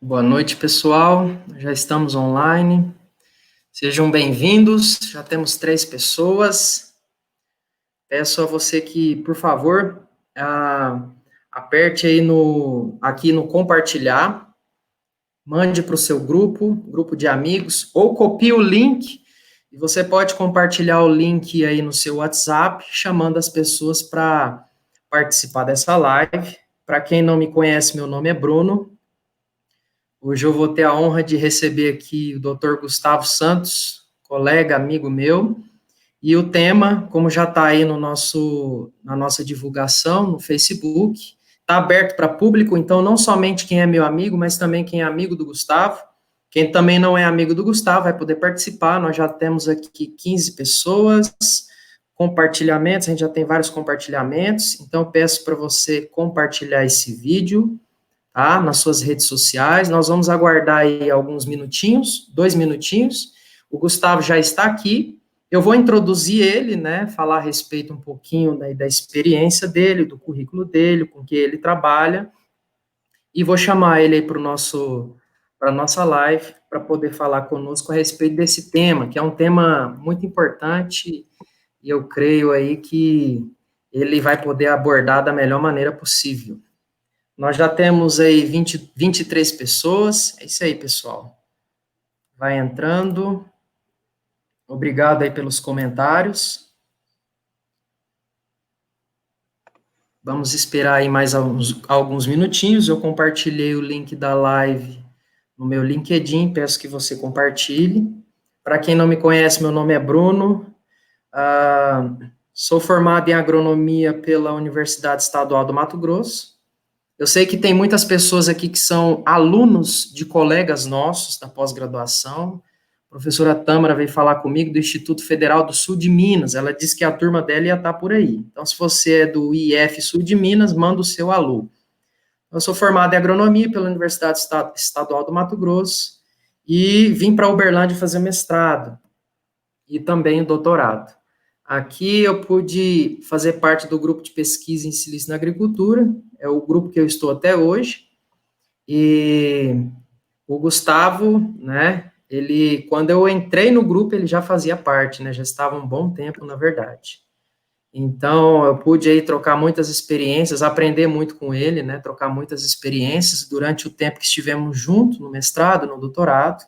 Boa noite, pessoal. Já estamos online. Sejam bem-vindos. Já temos 3 pessoas. Peço a você que, por favor, aperte aí aqui no compartilhar, mande para o seu grupo de amigos, ou copie o link e você pode compartilhar o link aí no seu WhatsApp, chamando as pessoas para participar dessa live. Para quem não me conhece, meu nome é Bruno. Hoje eu vou ter a honra de receber aqui o Dr. Gustavo Santos, colega, amigo meu, e o tema, como já está aí na nossa divulgação no Facebook, está aberto para público, então não somente quem é meu amigo, mas também quem é amigo do Gustavo. Quem também não é amigo do Gustavo vai poder participar. Nós já temos aqui 15 pessoas, compartilhamentos, a gente já tem vários compartilhamentos, então eu peço para você compartilhar esse vídeo, tá? Nas suas redes sociais. Nós vamos aguardar aí alguns minutinhos, 2 minutinhos. O Gustavo já está aqui. Eu vou introduzir ele, né? Falar a respeito um pouquinho da experiência dele, do currículo dele, com que ele trabalha. E vou chamar ele aí para a nossa live, para poder falar conosco a respeito desse tema, que é um tema muito importante, e eu creio aí que ele vai poder abordar da melhor maneira possível. Nós já temos aí 23 pessoas. É isso aí, pessoal. Vai entrando. Obrigado aí pelos comentários. Vamos esperar aí mais alguns minutinhos. Eu compartilhei o link da live no meu LinkedIn. Peço que você compartilhe. Para quem não me conhece, meu nome é Bruno. Sou formado em agronomia pela Universidade Estadual do Mato Grosso. Eu sei que tem muitas pessoas aqui que são alunos de colegas nossos da pós-graduação. A professora Tâmara veio falar comigo do Instituto Federal do Sul de Minas. Ela disse que a turma dela ia estar por aí. Então, se você é do IF Sul de Minas, manda o seu alô. Eu sou formado em agronomia pela Universidade Estadual do Mato Grosso e vim para Uberlândia fazer mestrado e também doutorado. Aqui eu pude fazer parte do grupo de pesquisa em silício na agricultura, é o grupo que eu estou até hoje, e o Gustavo, né, quando eu entrei no grupo, ele já fazia parte, né, já estava um bom tempo, na verdade. Então, eu pude aí trocar muitas experiências, aprender muito com ele, né, trocar muitas experiências durante o tempo que estivemos juntos, no mestrado, no doutorado.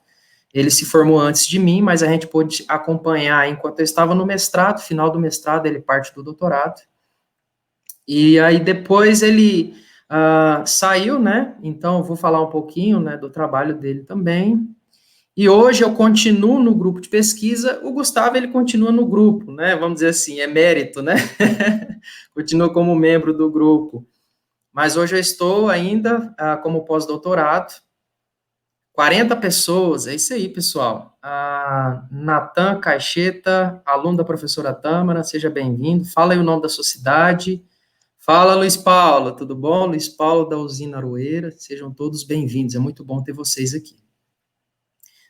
Ele se formou antes de mim, mas a gente pôde acompanhar enquanto eu estava no mestrado, final do mestrado, ele parte do doutorado. E aí depois ele saiu, né? Então eu vou falar um pouquinho, né, do trabalho dele também. E hoje eu continuo no grupo de pesquisa. O Gustavo, ele continua no grupo, né? Vamos dizer assim, é mérito, né? Continua como membro do grupo. Mas hoje eu estou ainda como pós-doutorado. 40 pessoas, é isso aí, pessoal. Natan Caixeta, aluno da professora Tâmara, seja bem-vindo. Fala aí o nome da sua cidade. Fala, Luiz Paulo, tudo bom? Luiz Paulo da usina Aroeira, sejam todos bem-vindos, é muito bom ter vocês aqui.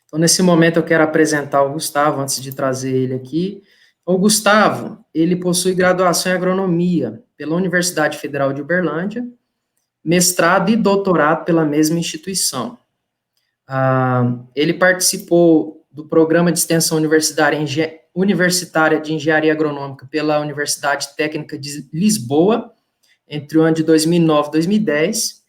Então, nesse momento, eu quero apresentar o Gustavo, antes de trazer ele aqui. O Gustavo, ele possui graduação em agronomia pela Universidade Federal de Uberlândia, mestrado e doutorado pela mesma instituição. Ele participou do programa de extensão universitária de engenharia agronômica pela Universidade Técnica de Lisboa, entre o ano de 2009 e 2010.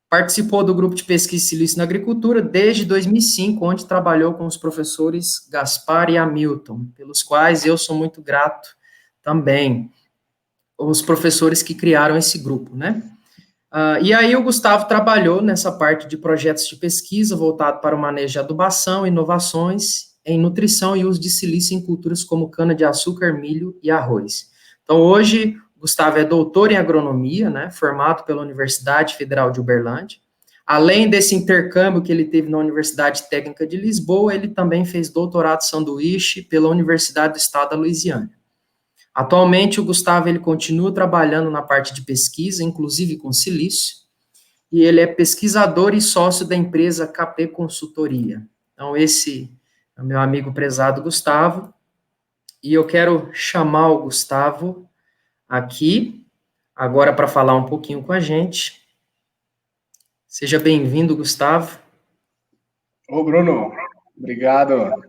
Participou do grupo de pesquisa e silício na agricultura desde 2005, onde trabalhou com os professores Gaspar e Hamilton, pelos quais eu sou muito grato também, os professores que criaram esse grupo, né? E aí o Gustavo trabalhou nessa parte de projetos de pesquisa voltado para o manejo de adubação, inovações em nutrição e uso de silício em culturas como cana-de-açúcar, milho e arroz. Então, hoje, o Gustavo é doutor em agronomia, né, formado pela Universidade Federal de Uberlândia. Além desse intercâmbio que ele teve na Universidade Técnica de Lisboa, ele também fez doutorado sanduíche pela Universidade do Estado da Louisiana. Atualmente, o Gustavo ele continua trabalhando na parte de pesquisa, inclusive com silício, e ele é pesquisador e sócio da empresa KP Consultoria. Então, esse é o meu amigo prezado Gustavo, e eu quero chamar o Gustavo aqui, agora para falar um pouquinho com a gente. Seja bem-vindo, Gustavo. Ô, Bruno, obrigado.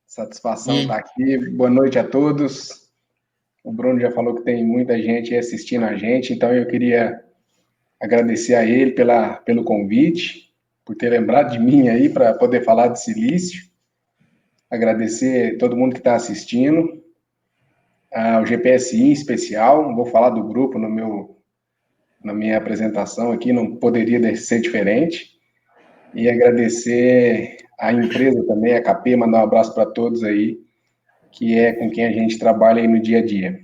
Satisfação E, estar aqui. Boa noite a todos. O Bruno já falou que tem muita gente assistindo a gente, então eu queria agradecer a ele pelo convite, por ter lembrado de mim aí para poder falar de silício. Agradecer todo mundo que está assistindo, ao GPSI em especial. Vou falar do grupo na minha apresentação aqui, não poderia ser diferente. E agradecer a empresa também, a KP, mandar um abraço para todos aí, que é com quem a gente trabalha aí no dia a dia.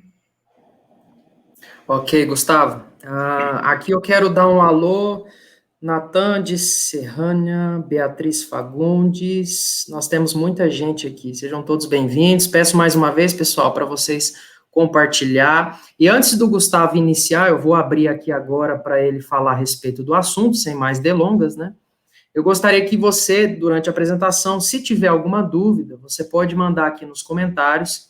ok, Gustavo. Aqui eu quero dar um alô, Natan de Serrânia, Beatriz Fagundes. Nós temos muita gente aqui. Sejam todos bem-vindos. Peço mais uma vez, pessoal, para vocês compartilhar. E antes do Gustavo iniciar, eu vou abrir aqui agora para ele falar a respeito do assunto, sem mais delongas, né? Eu gostaria que você, durante a apresentação, se tiver alguma dúvida, você pode mandar aqui nos comentários.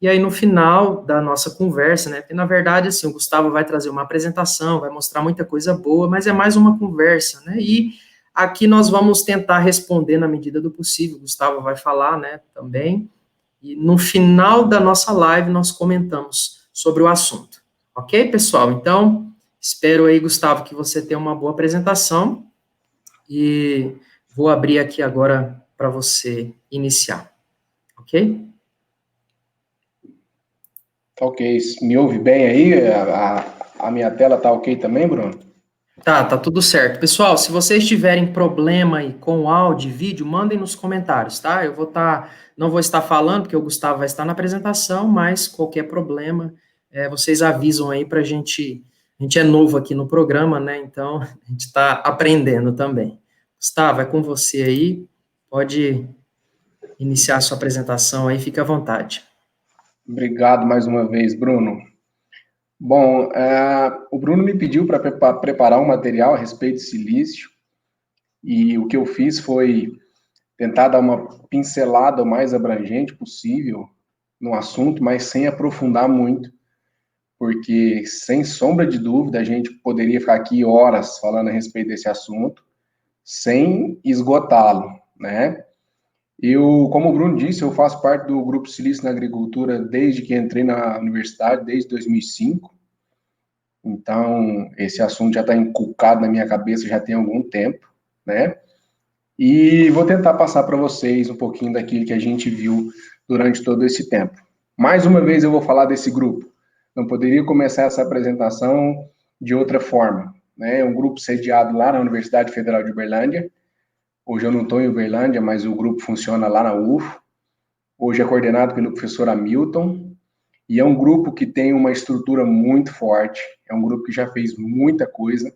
E aí, no final da nossa conversa, né? Porque, na verdade, assim, o Gustavo vai trazer uma apresentação, vai mostrar muita coisa boa, mas é mais uma conversa, né? E aqui nós vamos tentar responder na medida do possível. O Gustavo vai falar, né, também. E no final da nossa live, nós comentamos sobre o assunto. Ok, pessoal? Então, espero aí, Gustavo, que você tenha uma boa apresentação. E vou abrir aqui agora para você iniciar, ok? Tá ok. Me ouve bem aí? A minha tela tá ok também, Bruno? Tá tudo certo. Pessoal, se vocês tiverem problema aí com áudio e vídeo, mandem nos comentários, tá? Não vou estar falando, porque o Gustavo vai estar na apresentação, mas qualquer problema, vocês avisam aí pra gente. A gente é novo aqui no programa, né? Então, a gente está aprendendo também. Gustavo, é com você aí. Pode iniciar a sua apresentação aí, fique à vontade. Obrigado mais uma vez, Bruno. Bom, o Bruno me pediu para preparar um material a respeito de silício, e o que eu fiz foi tentar dar uma pincelada o mais abrangente possível no assunto, mas sem aprofundar muito, porque, sem sombra de dúvida, a gente poderia ficar aqui horas falando a respeito desse assunto, sem esgotá-lo, né? Como o Bruno disse, eu faço parte do Grupo Silício na Agricultura desde que entrei na universidade, desde 2005. Então, esse assunto já está inculcado na minha cabeça já tem algum tempo, né? E vou tentar passar para vocês um pouquinho daquilo que a gente viu durante todo esse tempo. Mais uma vez eu vou falar desse grupo. Não poderia começar essa apresentação de outra forma, né? É um grupo sediado lá na Universidade Federal de Uberlândia. Hoje eu não estou em Uberlândia, mas o grupo funciona lá na UFO. Hoje é coordenado pelo professor Hamilton, e é um grupo que tem uma estrutura muito forte, é um grupo que já fez muita coisa,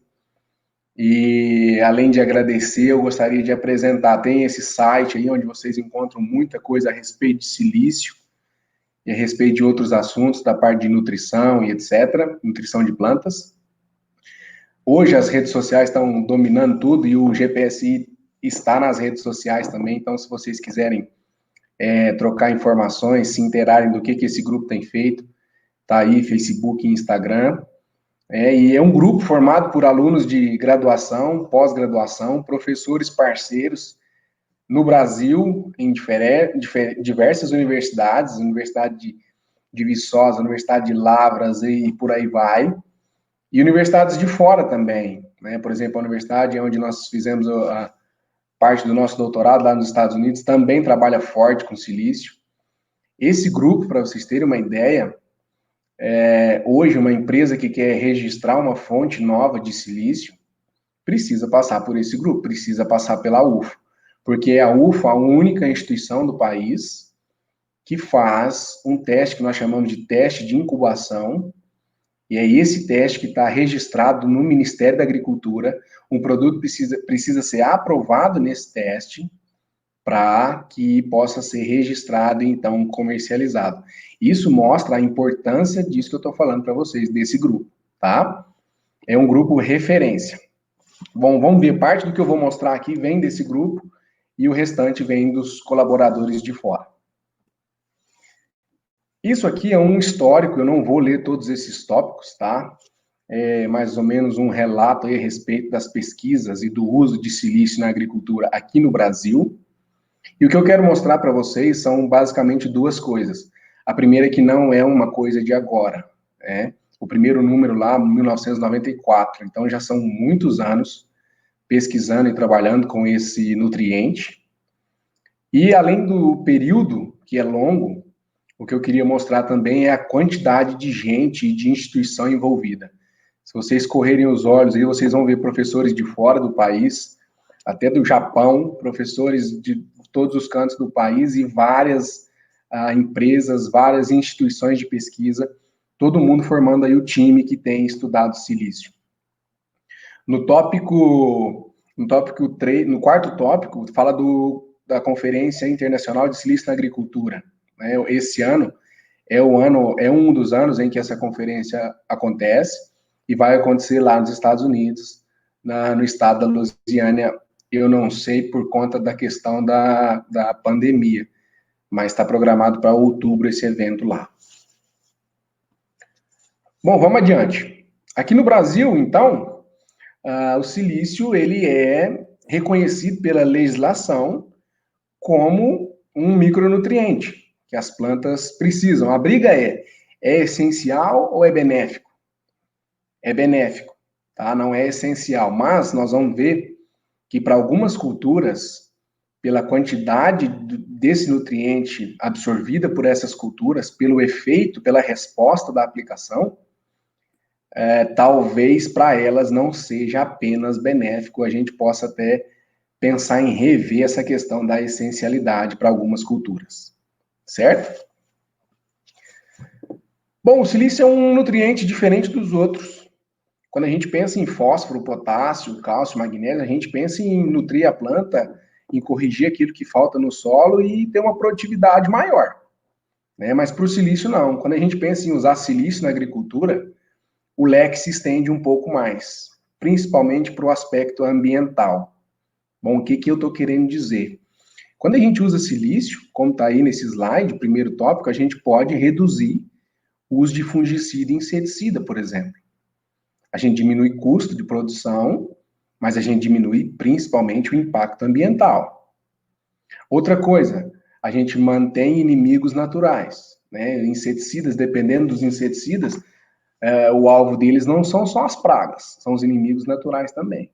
e além de agradecer, eu gostaria de apresentar, tem esse site aí onde vocês encontram muita coisa a respeito de silício, e a respeito de outros assuntos, da parte de nutrição e etc., nutrição de plantas. Hoje as redes sociais estão dominando tudo, e o GPSI está nas redes sociais também, então se vocês quiserem trocar informações, se interarem do que esse grupo tem feito, tá aí, Facebook e Instagram. E é um grupo formado por alunos de graduação, pós-graduação, professores parceiros no Brasil, em diversas universidades, Universidade de Viçosa, Universidade de Lavras e por aí vai, e universidades de fora também, né? Por exemplo, a universidade onde nós fizemos a parte do nosso doutorado, lá nos Estados Unidos, também trabalha forte com silício. Esse grupo, para vocês terem uma ideia, hoje uma empresa que quer registrar uma fonte nova de silício precisa passar por esse grupo, precisa passar pela UFO, porque a UFO é a única instituição do país que faz um teste que nós chamamos de teste de incubação, e é esse teste que está registrado no Ministério da Agricultura. Um produto precisa ser aprovado nesse teste para que possa ser registrado e então comercializado. Isso mostra a importância disso que eu estou falando para vocês, desse grupo, tá? É um grupo referência. Bom, vamos ver, parte do que eu vou mostrar aqui vem desse grupo e o restante vem dos colaboradores de fora. Isso aqui é um histórico, eu não vou ler todos esses tópicos, tá? mais ou menos um relato aí a respeito das pesquisas e do uso de silício na agricultura aqui no Brasil. E o que eu quero mostrar para vocês são basicamente duas coisas. A primeira é que não é uma coisa de agora, né? O primeiro número lá, 1994, então já são muitos anos pesquisando e trabalhando com esse nutriente. E além do período, que é longo, o que eu queria mostrar também é a quantidade de gente e de instituição envolvida. Se vocês correrem os olhos aí, vocês vão ver professores de fora do país, até do Japão, professores de todos os cantos do país e várias empresas, várias instituições de pesquisa, todo mundo formando aí o time que tem estudado silício. No quarto tópico, fala da Conferência Internacional de Silício na Agricultura. Né? Esse ano é um dos anos em que essa conferência acontece e vai acontecer lá nos Estados Unidos, no estado da Louisiana. Eu não sei por conta da questão da pandemia, mas está programado para outubro esse evento lá. Bom, vamos adiante. Aqui no Brasil, então, o silício ele é reconhecido pela legislação como um micronutriente que as plantas precisam. A briga é essencial ou é benéfico? É benéfico, tá? Não é essencial, mas nós vamos ver que para algumas culturas, pela quantidade desse nutriente absorvida por essas culturas, pelo efeito, pela resposta da aplicação, talvez para elas não seja apenas benéfico, a gente possa até pensar em rever essa questão da essencialidade para algumas culturas, certo? Bom, o silício é um nutriente diferente dos outros. Quando a gente pensa em fósforo, potássio, cálcio, magnésio, a gente pensa em nutrir a planta, em corrigir aquilo que falta no solo e ter uma produtividade maior. Né? Mas para o silício, não. Quando a gente pensa em usar silício na agricultura, o leque se estende um pouco mais, principalmente para o aspecto ambiental. Bom, o que eu estou querendo dizer? Quando a gente usa silício, como está aí nesse slide, primeiro tópico, a gente pode reduzir o uso de fungicida e inseticida, por exemplo. A gente diminui custo de produção, mas a gente diminui principalmente o impacto ambiental. Outra coisa, a gente mantém inimigos naturais. Né? Inseticidas, dependendo dos inseticidas, o alvo deles não são só as pragas, são os inimigos naturais também.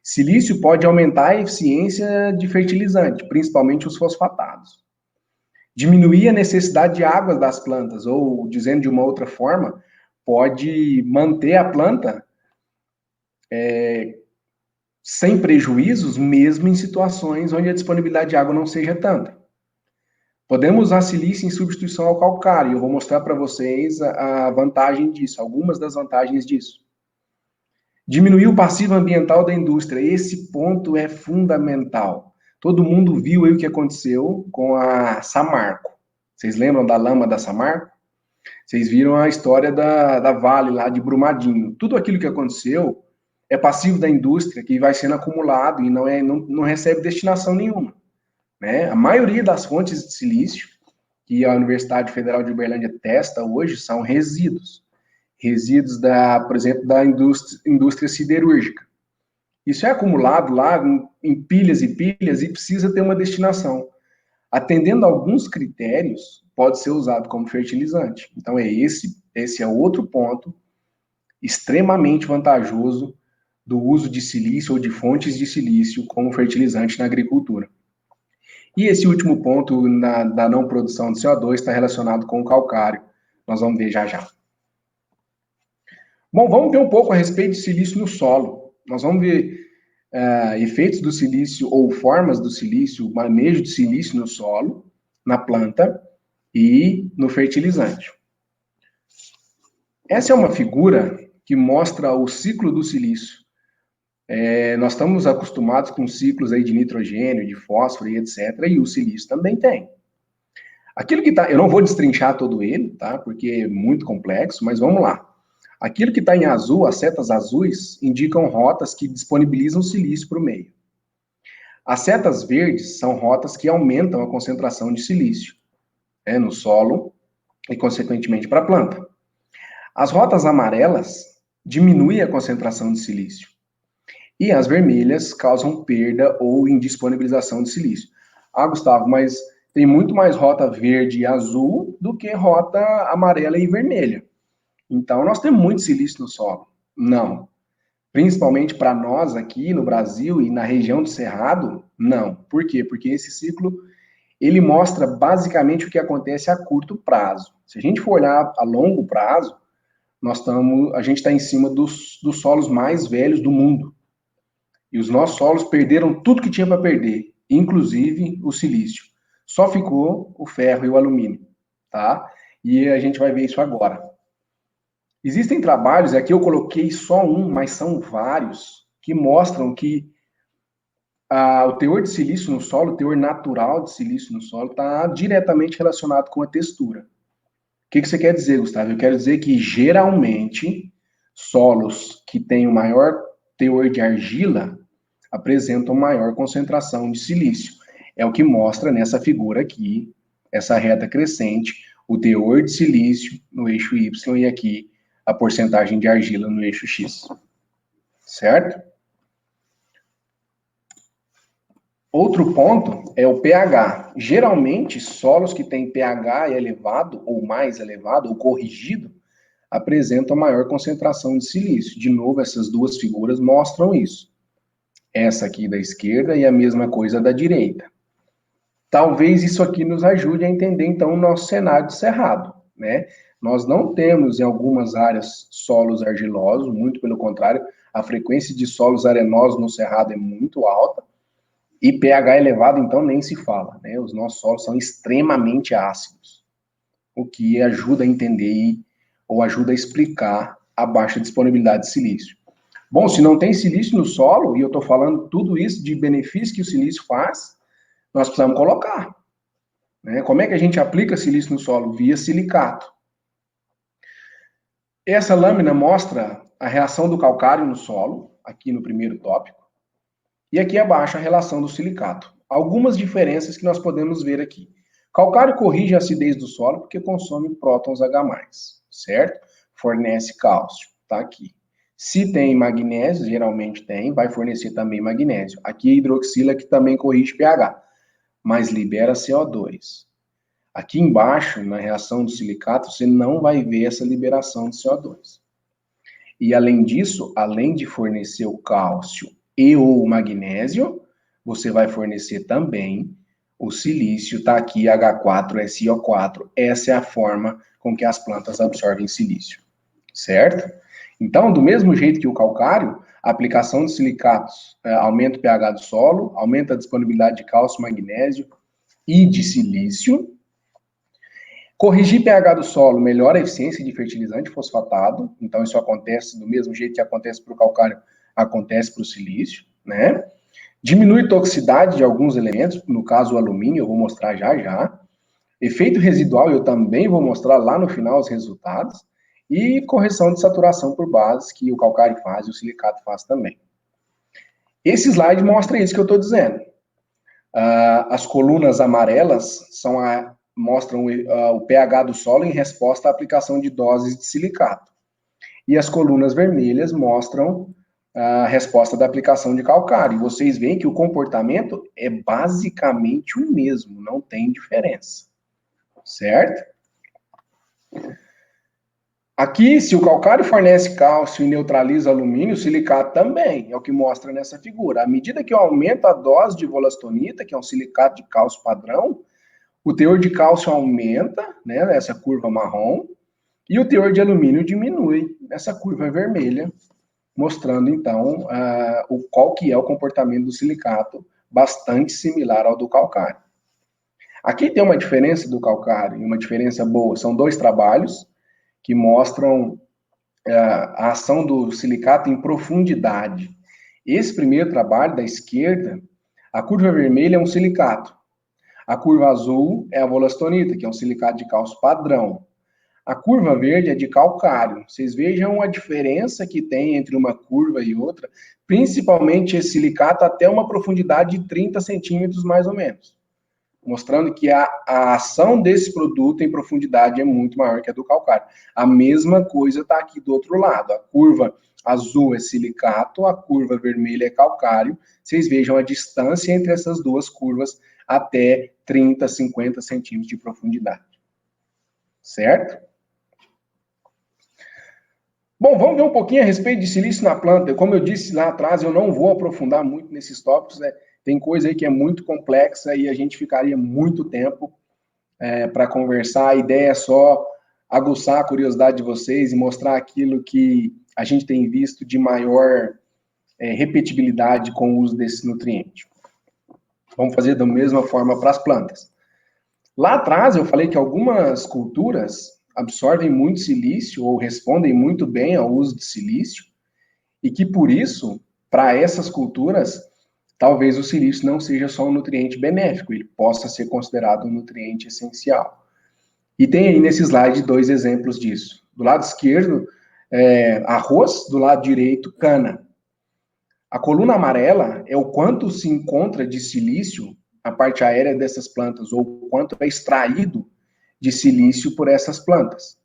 Silício pode aumentar a eficiência de fertilizante, principalmente os fosfatados. Diminuir a necessidade de água das plantas, ou, dizendo de uma outra forma, pode manter a planta sem prejuízos, mesmo em situações onde a disponibilidade de água não seja tanta. Podemos usar silício em substituição ao calcário, eu vou mostrar para vocês a vantagem disso, algumas das vantagens disso. Diminuir o passivo ambiental da indústria, esse ponto é fundamental. Todo mundo viu aí o que aconteceu com a Samarco. Vocês lembram da lama da Samarco? Vocês viram a história da Vale lá de Brumadinho. Tudo aquilo que aconteceu é passivo da indústria que vai sendo acumulado e não recebe destinação nenhuma. Né? A maioria das fontes de silício que a Universidade Federal de Uberlândia testa hoje são resíduos. Resíduos, por exemplo, da indústria siderúrgica. Isso é acumulado lá em pilhas e pilhas e precisa ter uma destinação. Atendendo a alguns critérios, pode ser usado como fertilizante. Então, esse é outro ponto extremamente vantajoso do uso de silício ou de fontes de silício como fertilizante na agricultura. E esse último ponto da não produção de CO2 está relacionado com o calcário. Nós vamos ver já já. Bom, vamos ver um pouco a respeito de silício no solo. Nós vamos ver efeitos do silício ou formas do silício, manejo de silício no solo, na planta e no fertilizante. Essa é uma figura que mostra o ciclo do silício. Nós estamos acostumados com ciclos aí de nitrogênio, de fósforo e etc. E o silício também tem. Aquilo que está, eu não vou destrinchar todo ele, tá? Porque é muito complexo, mas vamos lá. Aquilo que está em azul, as setas azuis, indicam rotas que disponibilizam silício para o meio. As setas verdes são rotas que aumentam a concentração de silício no solo e, consequentemente, para a planta. As rotas amarelas diminui a concentração de silício. E as vermelhas causam perda ou indisponibilização de silício. Ah, Gustavo, mas tem muito mais rota verde e azul do que rota amarela e vermelha. Então, nós temos muito silício no solo. Não. Principalmente para nós aqui no Brasil e na região do Cerrado, não. Por quê? Porque esse ciclo, ele mostra basicamente o que acontece a curto prazo. Se a gente for olhar a longo prazo, a gente está em cima dos solos mais velhos do mundo. E os nossos solos perderam tudo que tinha para perder, inclusive o silício. Só ficou o ferro e o alumínio, tá? E a gente vai ver isso agora. Existem trabalhos, aqui eu coloquei só um, mas são vários, que mostram que o teor de silício no solo, o teor natural de silício no solo, está diretamente relacionado com a textura. O que você quer dizer, Gustavo? Eu quero dizer que, geralmente, solos que têm o maior teor de argila apresentam maior concentração de silício. É o que mostra nessa figura aqui, essa reta crescente, o teor de silício no eixo Y e aqui a porcentagem de argila no eixo X. Certo? Outro ponto é o pH. Geralmente, solos que têm pH elevado, ou mais elevado, ou corrigido, apresentam maior concentração de silício. De novo, essas duas figuras mostram isso. Essa aqui da esquerda e a mesma coisa da direita. Talvez isso aqui nos ajude a entender, então, o nosso cenário de cerrado, né? Nós não temos, em algumas áreas, solos argilosos, muito pelo contrário, a frequência de solos arenosos no cerrado é muito alta, e pH elevado, então, nem se fala, né? Os nossos solos são extremamente ácidos, o que ajuda a entender ou ajuda a explicar a baixa disponibilidade de silício. Bom, se não tem silício no solo, e eu estou falando tudo isso de benefício que o silício faz, nós precisamos colocar. Né? Como é que a gente aplica silício no solo? Via silicato. Essa lâmina mostra a reação do calcário no solo, aqui no primeiro tópico, e aqui abaixo a relação do silicato. Algumas diferenças que nós podemos ver aqui. Calcário corrige a acidez do solo porque consome prótons H+, certo? Fornece cálcio, tá aqui. Se tem magnésio, geralmente tem, vai fornecer também magnésio. Aqui a hidroxila que também corrige pH, mas libera CO2. Aqui embaixo, na reação do silicato, você não vai ver essa liberação de CO2. E além disso, além de fornecer o cálcio e o magnésio, você vai fornecer também o silício, tá aqui H4SiO4. Essa é a forma com que as plantas absorvem silício, certo? Então, do mesmo jeito que o calcário, a aplicação de silicatos aumenta o pH do solo, aumenta a disponibilidade de cálcio, magnésio e de silício. Corrigir pH do solo melhora a eficiência de fertilizante fosfatado, então isso acontece do mesmo jeito que acontece para o calcário, acontece para o silício, né? Diminui toxicidade de alguns elementos, no caso o alumínio, eu vou mostrar já já. Efeito residual, eu também vou mostrar lá no final os resultados. E correção de saturação por bases, que o calcário faz e o silicato faz também. Esse slide mostra isso que eu estou dizendo. As colunas amarelas mostram o pH do solo em resposta à aplicação de doses de silicato. E as colunas vermelhas mostram a resposta da aplicação de calcário. E vocês veem que o comportamento é basicamente o mesmo, não tem diferença. Certo? Aqui, se o calcário fornece cálcio e neutraliza alumínio, o silicato também, é o que mostra nessa figura. À medida que eu aumento a dose de volastonita, que é um silicato de cálcio padrão, o teor de cálcio aumenta, né, nessa curva marrom, e o teor de alumínio diminui, nessa curva vermelha, mostrando, então, qual que é o comportamento do silicato, bastante similar ao do calcário. Aqui tem uma diferença do calcário, e uma diferença boa. São dois trabalhos que mostram a ação do silicato em profundidade. Esse primeiro trabalho, da esquerda, a curva vermelha é um silicato. A curva azul é a volastonita, que é um silicato de cálcio padrão. A curva verde é de calcário. Vocês vejam a diferença que tem entre uma curva e outra, principalmente esse silicato até uma profundidade de 30 centímetros, mais ou menos. mostrando que a ação desse produto em profundidade é muito maior que a do calcário. A mesma coisa está aqui do outro lado. A curva azul é silicato, a curva vermelha é calcário. Vocês vejam a distância entre essas duas curvas até 30, 50 centímetros de profundidade. Certo? Bom, vamos ver um pouquinho a respeito de silício na planta. Como eu disse lá atrás, eu não vou aprofundar muito nesses tópicos, né? Tem coisa aí que é muito complexa e a gente ficaria muito tempo para conversar. A ideia é só aguçar a curiosidade de vocês e mostrar aquilo que a gente tem visto de maior repetibilidade com o uso desse nutriente. Vamos fazer da mesma forma para as plantas. Lá atrás eu falei que algumas culturas absorvem muito silício ou respondem muito bem ao uso de silício e que por isso, para essas culturas, talvez o silício não seja só um nutriente benéfico, ele possa ser considerado um nutriente essencial. E tem aí nesse slide 2 exemplos disso. Do lado esquerdo, arroz, do lado direito, cana. A coluna amarela é o quanto se encontra de silício na parte aérea dessas plantas, ou o quanto é extraído de silício por essas plantas.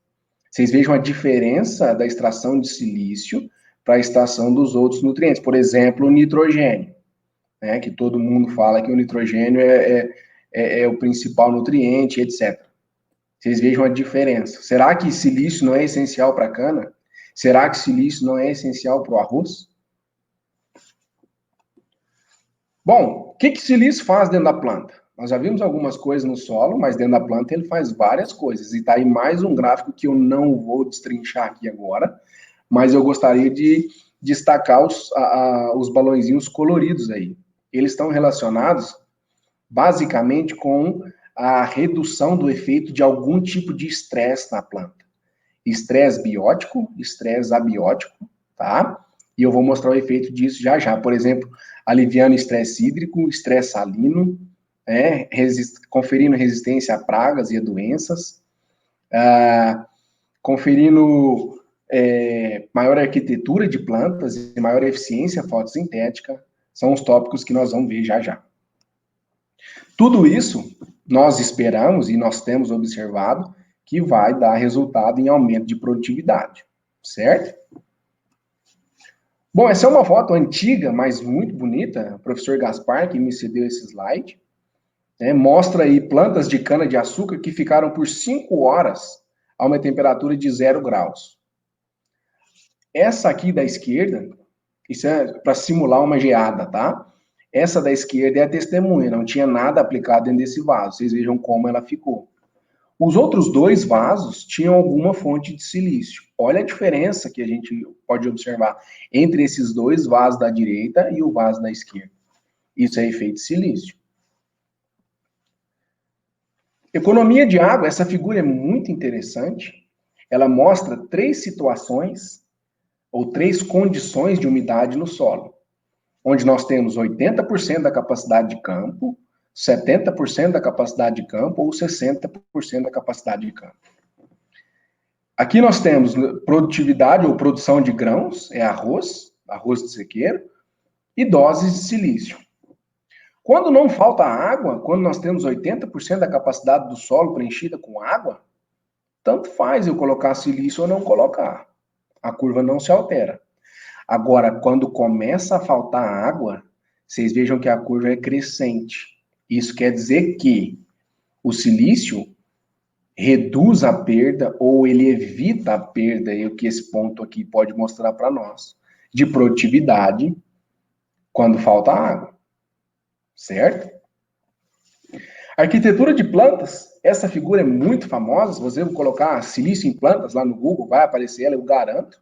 Vocês vejam a diferença da extração de silício para a extração dos outros nutrientes. Por exemplo, o nitrogênio, né, que todo mundo fala que o nitrogênio é o principal nutriente, etc. Vocês vejam a diferença. Será que silício não é essencial para a cana? Será que silício não é essencial para o arroz? Bom, o que silício faz dentro da planta? Nós já vimos algumas coisas no solo, mas dentro da planta ele faz várias coisas. E está aí mais um gráfico que eu não vou destrinchar aqui agora, mas eu gostaria de destacar os balõezinhos coloridos aí. Eles estão relacionados, basicamente, com a redução do efeito de algum tipo de estresse na planta. Estresse biótico, estresse abiótico, tá? E eu vou mostrar o efeito disso já já. Por exemplo, aliviando estresse hídrico, estresse salino, conferindo resistência a pragas e a doenças, conferindo maior arquitetura de plantas e maior eficiência fotossintética, são os tópicos que nós vamos ver já já. Tudo isso nós esperamos e nós temos observado que vai dar resultado em aumento de produtividade, certo? Bom, essa é uma foto antiga, mas muito bonita, o professor Gaspar que me cedeu esse slide, mostra aí plantas de cana-de-açúcar que ficaram por 5 horas a uma temperatura de 0 graus. Essa aqui da esquerda, isso é para simular uma geada, tá? Essa da esquerda é a testemunha, não tinha nada aplicado dentro desse vaso, vocês vejam como ela ficou. Os outros 2 vasos tinham alguma fonte de silício. Olha a diferença que a gente pode observar entre esses 2 vasos da direita e o vaso da esquerda. Isso é efeito silício. Economia de água, essa figura é muito interessante. Ela mostra 3 situações ou 3 condições de umidade no solo, onde nós temos 80% da capacidade de campo, 70% da capacidade de campo ou 60% da capacidade de campo. Aqui nós temos produtividade ou produção de grãos, arroz de sequeiro, e doses de silício. Quando não falta água, quando nós temos 80% da capacidade do solo preenchida com água, tanto faz eu colocar silício ou não colocar. A curva não se altera. Agora, quando começa a faltar água, vocês vejam que a curva é crescente. Isso quer dizer que o silício reduz a perda ou ele evita a perda, e o que esse ponto aqui pode mostrar para nós, de produtividade quando falta água. Certo? Arquitetura de plantas, essa figura é muito famosa. Se você colocar silício em plantas lá no Google, vai aparecer ela, eu garanto.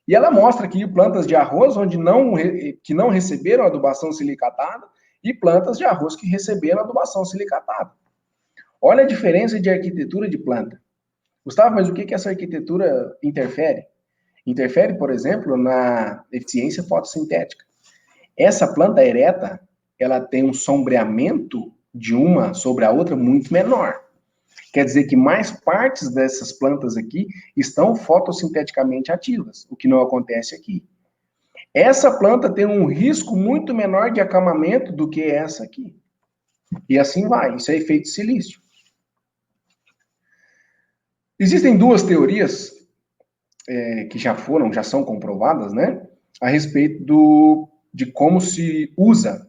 E ela mostra aqui plantas de arroz que não receberam adubação silicatada e plantas de arroz que receberam adubação silicatada. Olha a diferença de arquitetura de planta. Gustavo, mas o que essa arquitetura interfere? Interfere, por exemplo, na eficiência fotossintética. Essa planta ereta, ela tem um sombreamento de uma sobre a outra muito menor. Quer dizer que mais partes dessas plantas aqui estão fotossinteticamente ativas, o que não acontece aqui. Essa planta tem um risco muito menor de acamamento do que essa aqui. E assim vai, isso é efeito silício. Existem duas teorias que já são comprovadas, né, a respeito de como se usa,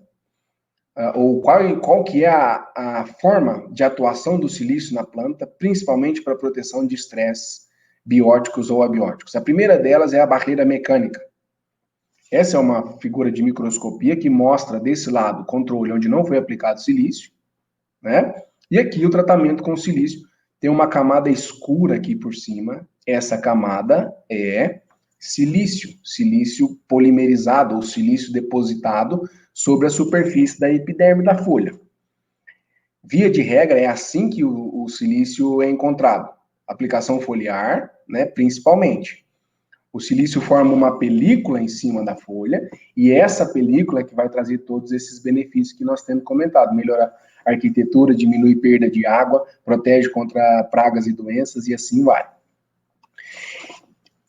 ou qual que é a forma de atuação do silício na planta, principalmente para proteção de estresses bióticos ou abióticos. A primeira delas é a barreira mecânica. Essa é uma figura de microscopia que mostra desse lado o controle onde não foi aplicado silício, né? E aqui o tratamento com silício tem uma camada escura aqui por cima. Essa camada é silício polimerizado ou silício depositado sobre a superfície da epiderme da folha. Via de regra, é assim que o silício é encontrado. Aplicação foliar, né, principalmente. O silício forma uma película em cima da folha, e essa película é que vai trazer todos esses benefícios que nós temos comentado. Melhora a arquitetura, diminui perda de água, protege contra pragas e doenças, e assim vai.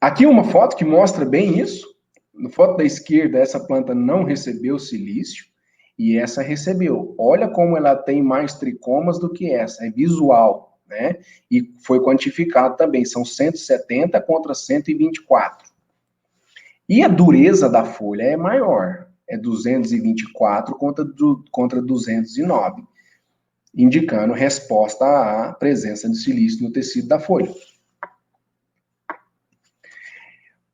Aqui uma foto que mostra bem isso. Na foto da esquerda, essa planta não recebeu silício, e essa recebeu. Olha como ela tem mais tricomas do que essa, é visual, né? E foi quantificado também, são 170 contra 124. E a dureza da folha é maior, é 224 contra 209, indicando resposta à presença de silício no tecido da folha.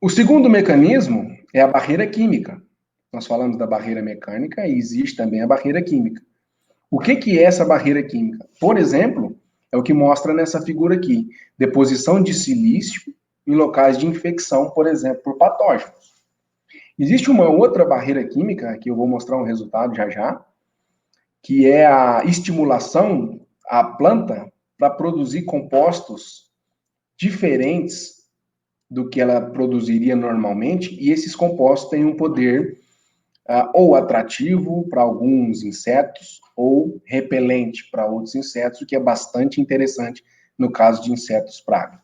O segundo mecanismo é a barreira química. Nós falamos da barreira mecânica e existe também a barreira química. O que é essa barreira química? Por exemplo, é o que mostra nessa figura aqui. Deposição de silício em locais de infecção, por exemplo, por patógenos. Existe uma outra barreira química, que eu vou mostrar um resultado já já, que é a estimulação à planta para produzir compostos diferentes do que ela produziria normalmente, e esses compostos têm um poder ou atrativo para alguns insetos, ou repelente para outros insetos, o que é bastante interessante no caso de insetos praga.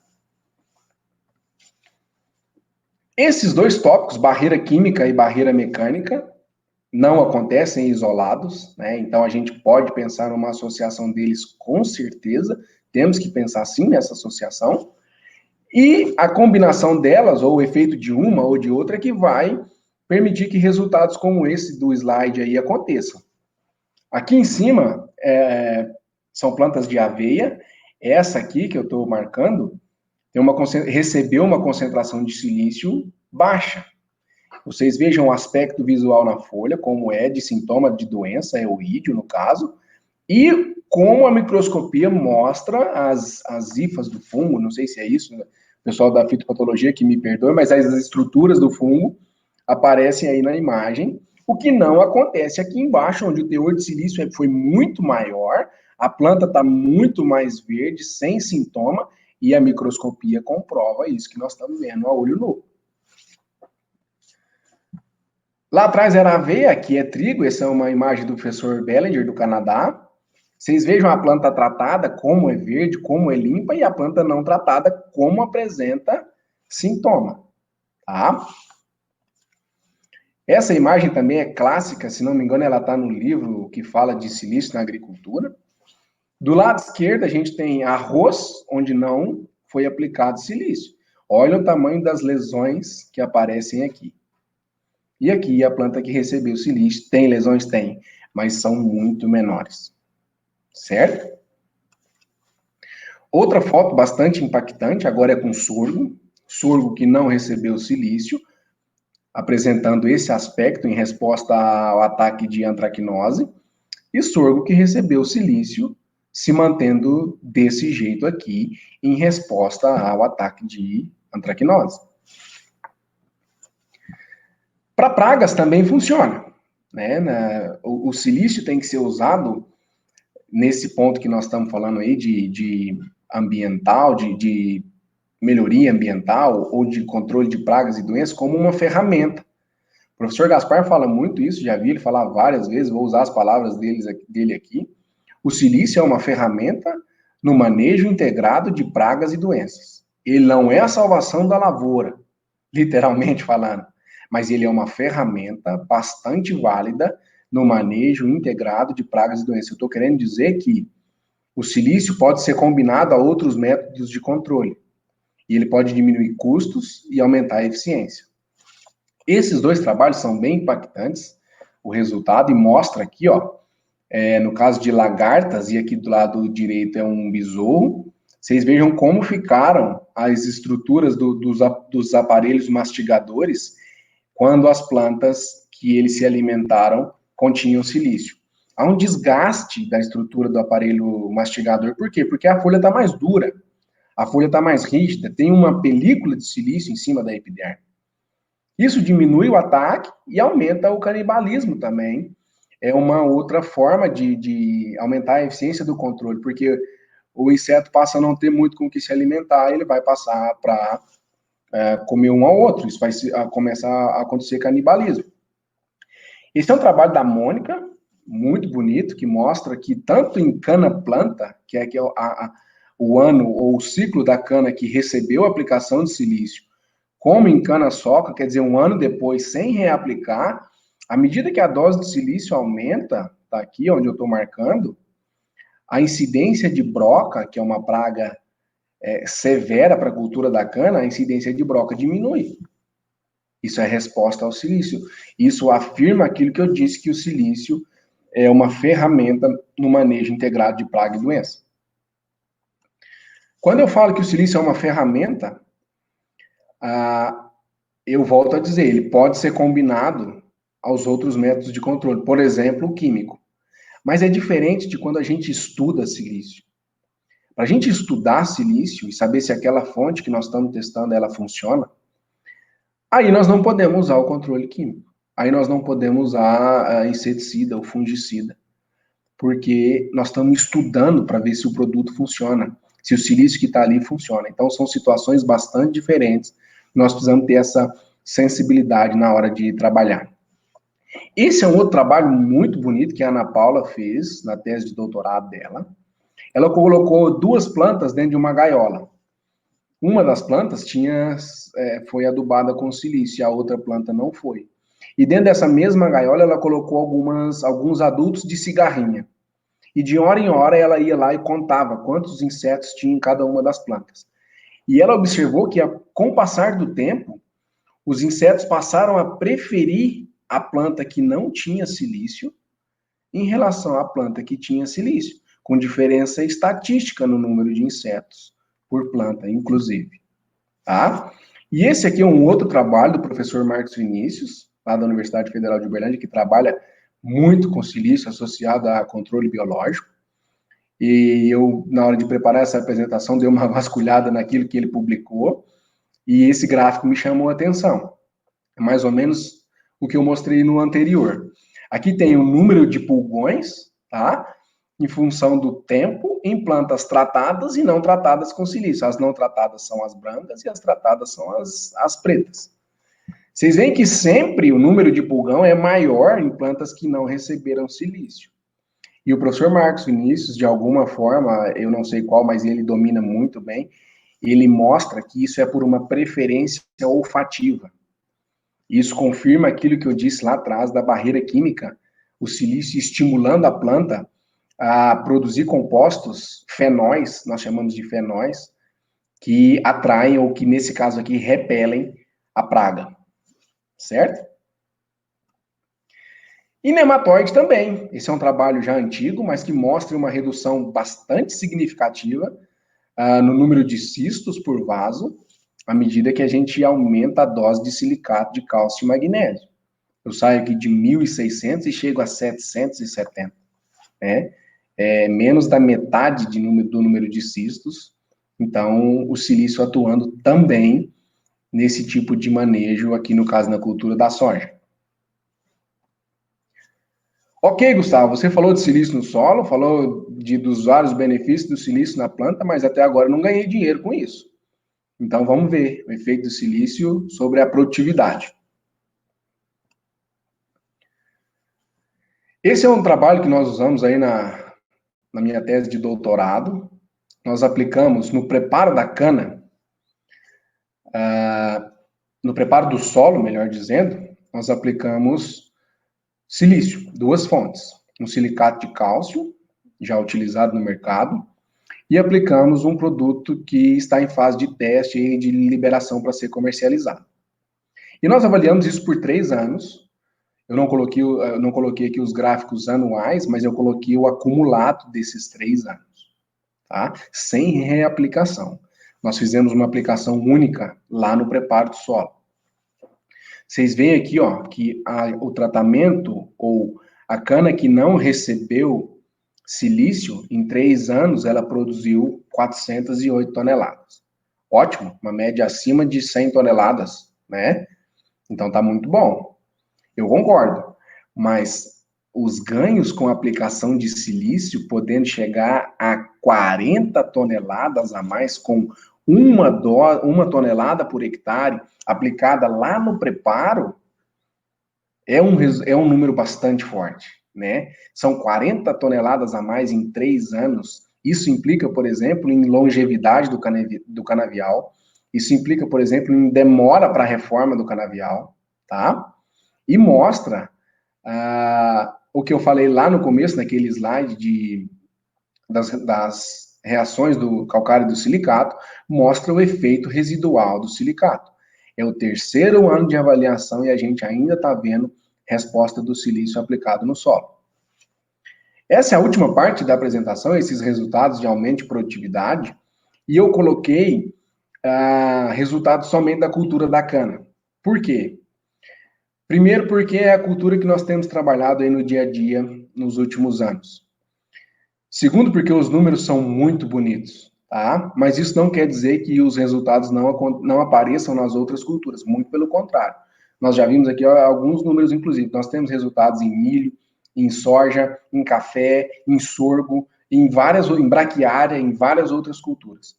Esses dois tópicos, barreira química e barreira mecânica, não acontecem isolados, né? Então a gente pode pensar numa associação deles com certeza, temos que pensar sim nessa associação, e a combinação delas, ou o efeito de uma ou de outra, é que vai permitir que resultados como esse do slide aí aconteçam. Aqui em cima são plantas de aveia. Essa aqui que eu estou marcando recebeu uma concentração de silício baixa. Vocês vejam o aspecto visual na folha, como é de sintoma de doença, é oídio no caso, e como a microscopia mostra as hifas do fungo, não sei se é isso, né? O pessoal da fitopatologia que me perdoe, mas as estruturas do fungo aparecem aí na imagem, o que não acontece aqui embaixo, onde o teor de silício foi muito maior, a planta está muito mais verde, sem sintoma, e a microscopia comprova isso que nós estamos vendo a olho nu. Lá atrás era aveia, aqui é trigo, essa é uma imagem do professor Bellinger, do Canadá. Vocês vejam a planta tratada, como é verde, como é limpa, e a planta não tratada, como apresenta sintoma, tá? Essa imagem também é clássica, se não me engano, ela está no livro que fala de silício na agricultura. Do lado esquerdo, a gente tem arroz, onde não foi aplicado silício. Olha o tamanho das lesões que aparecem aqui. E aqui a planta que recebeu silício, tem lesões? Tem, mas são muito menores. Certo? Outra foto bastante impactante, agora é com sorgo que não recebeu silício, apresentando esse aspecto em resposta ao ataque de antracnose, e sorgo que recebeu silício, se mantendo desse jeito aqui, em resposta ao ataque de antracnose. Para pragas também funciona, né? O silício tem que ser usado nesse ponto que nós estamos falando aí de ambiental, de melhoria ambiental ou de controle de pragas e doenças como uma ferramenta. O professor Gaspar fala muito isso, já vi ele falar várias vezes, vou usar as palavras dele aqui. O silício é uma ferramenta no manejo integrado de pragas e doenças. Ele não é a salvação da lavoura, literalmente falando, mas ele é uma ferramenta bastante válida no manejo integrado de pragas e doenças. Eu estou querendo dizer que o silício pode ser combinado a outros métodos de controle. E ele pode diminuir custos e aumentar a eficiência. Esses dois trabalhos são bem impactantes, o resultado, e mostra aqui, ó, no caso de lagartas, e aqui do lado direito é um besouro, vocês vejam como ficaram as estruturas dos aparelhos mastigadores quando as plantas que eles se alimentaram continham silício. Há um desgaste da estrutura do aparelho mastigador, por quê? Porque a folha está mais dura, a folha está mais rígida, tem uma película de silício em cima da epiderme. Isso diminui o ataque e aumenta o canibalismo também. É uma outra forma de aumentar a eficiência do controle, porque o inseto passa a não ter muito com o que se alimentar, ele vai passar para comer um ao outro. Isso vai começar a acontecer canibalismo. Esse é um trabalho da Mônica, muito bonito, que mostra que tanto em cana-planta, que é o ano ou o ciclo da cana que recebeu a aplicação de silício, como em cana-soca, quer dizer, um ano depois, sem reaplicar, à medida que a dose de silício aumenta, tá aqui onde eu estou marcando, a incidência de broca, que é uma praga severa para a cultura da cana, a incidência de broca diminui. Isso é resposta ao silício. Isso afirma aquilo que eu disse, que o silício é uma ferramenta no manejo integrado de praga e doença. Quando eu falo que o silício é uma ferramenta, eu volto a dizer, ele pode ser combinado aos outros métodos de controle, por exemplo, o químico. Mas é diferente de quando a gente estuda silício. Para a gente estudar silício e saber se aquela fonte que nós estamos testando, ela funciona, aí nós não podemos usar o controle químico. Aí nós não podemos usar inseticida ou fungicida. Porque nós estamos estudando para ver se o produto funciona, se o silício que está ali funciona. Então, são situações bastante diferentes. Nós precisamos ter essa sensibilidade na hora de trabalhar. Esse é um outro trabalho muito bonito que a Ana Paula fez na tese de doutorado dela. Ela colocou duas plantas dentro de uma gaiola. Uma das plantas foi adubada com silício, a outra planta não foi. E dentro dessa mesma gaiola, ela colocou alguns adultos de cigarrinha. E de hora em hora, ela ia lá e contava quantos insetos tinha em cada uma das plantas. E ela observou que, com o passar do tempo, os insetos passaram a preferir a planta que não tinha silício em relação à planta que tinha silício, com diferença estatística no número de insetos por planta, inclusive. Tá? E esse aqui é um outro trabalho do professor Marcos Vinícius, lá da Universidade Federal de Uberlândia, que trabalha muito com silício associado a controle biológico. E eu, na hora de preparar essa apresentação, dei uma vasculhada naquilo que ele publicou, e esse gráfico me chamou a atenção. É mais ou menos o que eu mostrei no anterior. Aqui tem o número de pulgões, tá? Em função do tempo, em plantas tratadas e não tratadas com silício. As não tratadas são as brancas e as tratadas são as pretas. Vocês veem que sempre o número de pulgão é maior em plantas que não receberam silício. E o professor Marcos Vinícius, de alguma forma, eu não sei qual, mas ele domina muito bem, ele mostra que isso é por uma preferência olfativa. Isso confirma aquilo que eu disse lá atrás da barreira química, o silício estimulando a planta a produzir compostos, fenóis, nós chamamos de fenóis, que atraem, ou que nesse caso aqui, repelem a praga. Certo? E nematóide também. Esse é um trabalho já antigo, mas que mostra uma redução bastante significativa no número de cistos por vaso, à medida que a gente aumenta a dose de silicato de cálcio e magnésio. Eu saio aqui de 1.600 e chego a 770. Né? É menos da metade do número de cistos. Então, o silício atuando também nesse tipo de manejo, aqui no caso na cultura da soja. Ok, Gustavo, você falou de silício no solo, falou dos vários benefícios do silício na planta, mas até agora eu não ganhei dinheiro com isso. Então vamos ver o efeito do silício sobre a produtividade. Esse é um trabalho que nós usamos aí na minha tese de doutorado. Nós aplicamos no preparo da cana, no preparo do solo, melhor dizendo, nós aplicamos Silício, duas fontes. Um silicato de cálcio, já utilizado no mercado, e aplicamos um produto que está em fase de teste e de liberação para ser comercializado. E nós avaliamos isso por 3 anos. Eu não coloquei aqui os gráficos anuais, mas eu coloquei o acumulado desses 3 anos, tá? Sem reaplicação. Nós fizemos uma aplicação única lá no preparo do solo. Vocês veem aqui, ó, que o tratamento ou a cana que não recebeu silício, em 3 anos, ela produziu 408 toneladas. Ótimo, uma média acima de 100 toneladas, né? Então tá muito bom. Eu concordo. Mas os ganhos com a aplicação de silício podendo chegar a 40 toneladas a mais, com uma tonelada por hectare aplicada lá no preparo, é um número bastante forte, né? São 40 toneladas a mais em 3 anos. Isso implica, por exemplo, em longevidade do canavial. Isso implica, por exemplo, em demora para a reforma do canavial, tá? E mostra o que eu falei lá no começo, naquele slide das reações do calcário e do silicato, mostra o efeito residual do silicato. É o 3º ano de avaliação e a gente ainda está vendo resposta do silício aplicado no solo. Essa é a última parte da apresentação, esses resultados de aumento de produtividade, e eu coloquei resultados somente da cultura da cana. Por quê? Primeiro, porque é a cultura que nós temos trabalhado aí no dia a dia nos últimos anos. Segundo, porque os números são muito bonitos, tá? Mas isso não quer dizer que os resultados não apareçam nas outras culturas, muito pelo contrário. Nós já vimos aqui alguns números, inclusive. Nós temos resultados em milho, em soja, em café, em sorgo, em braquiária, em várias outras culturas.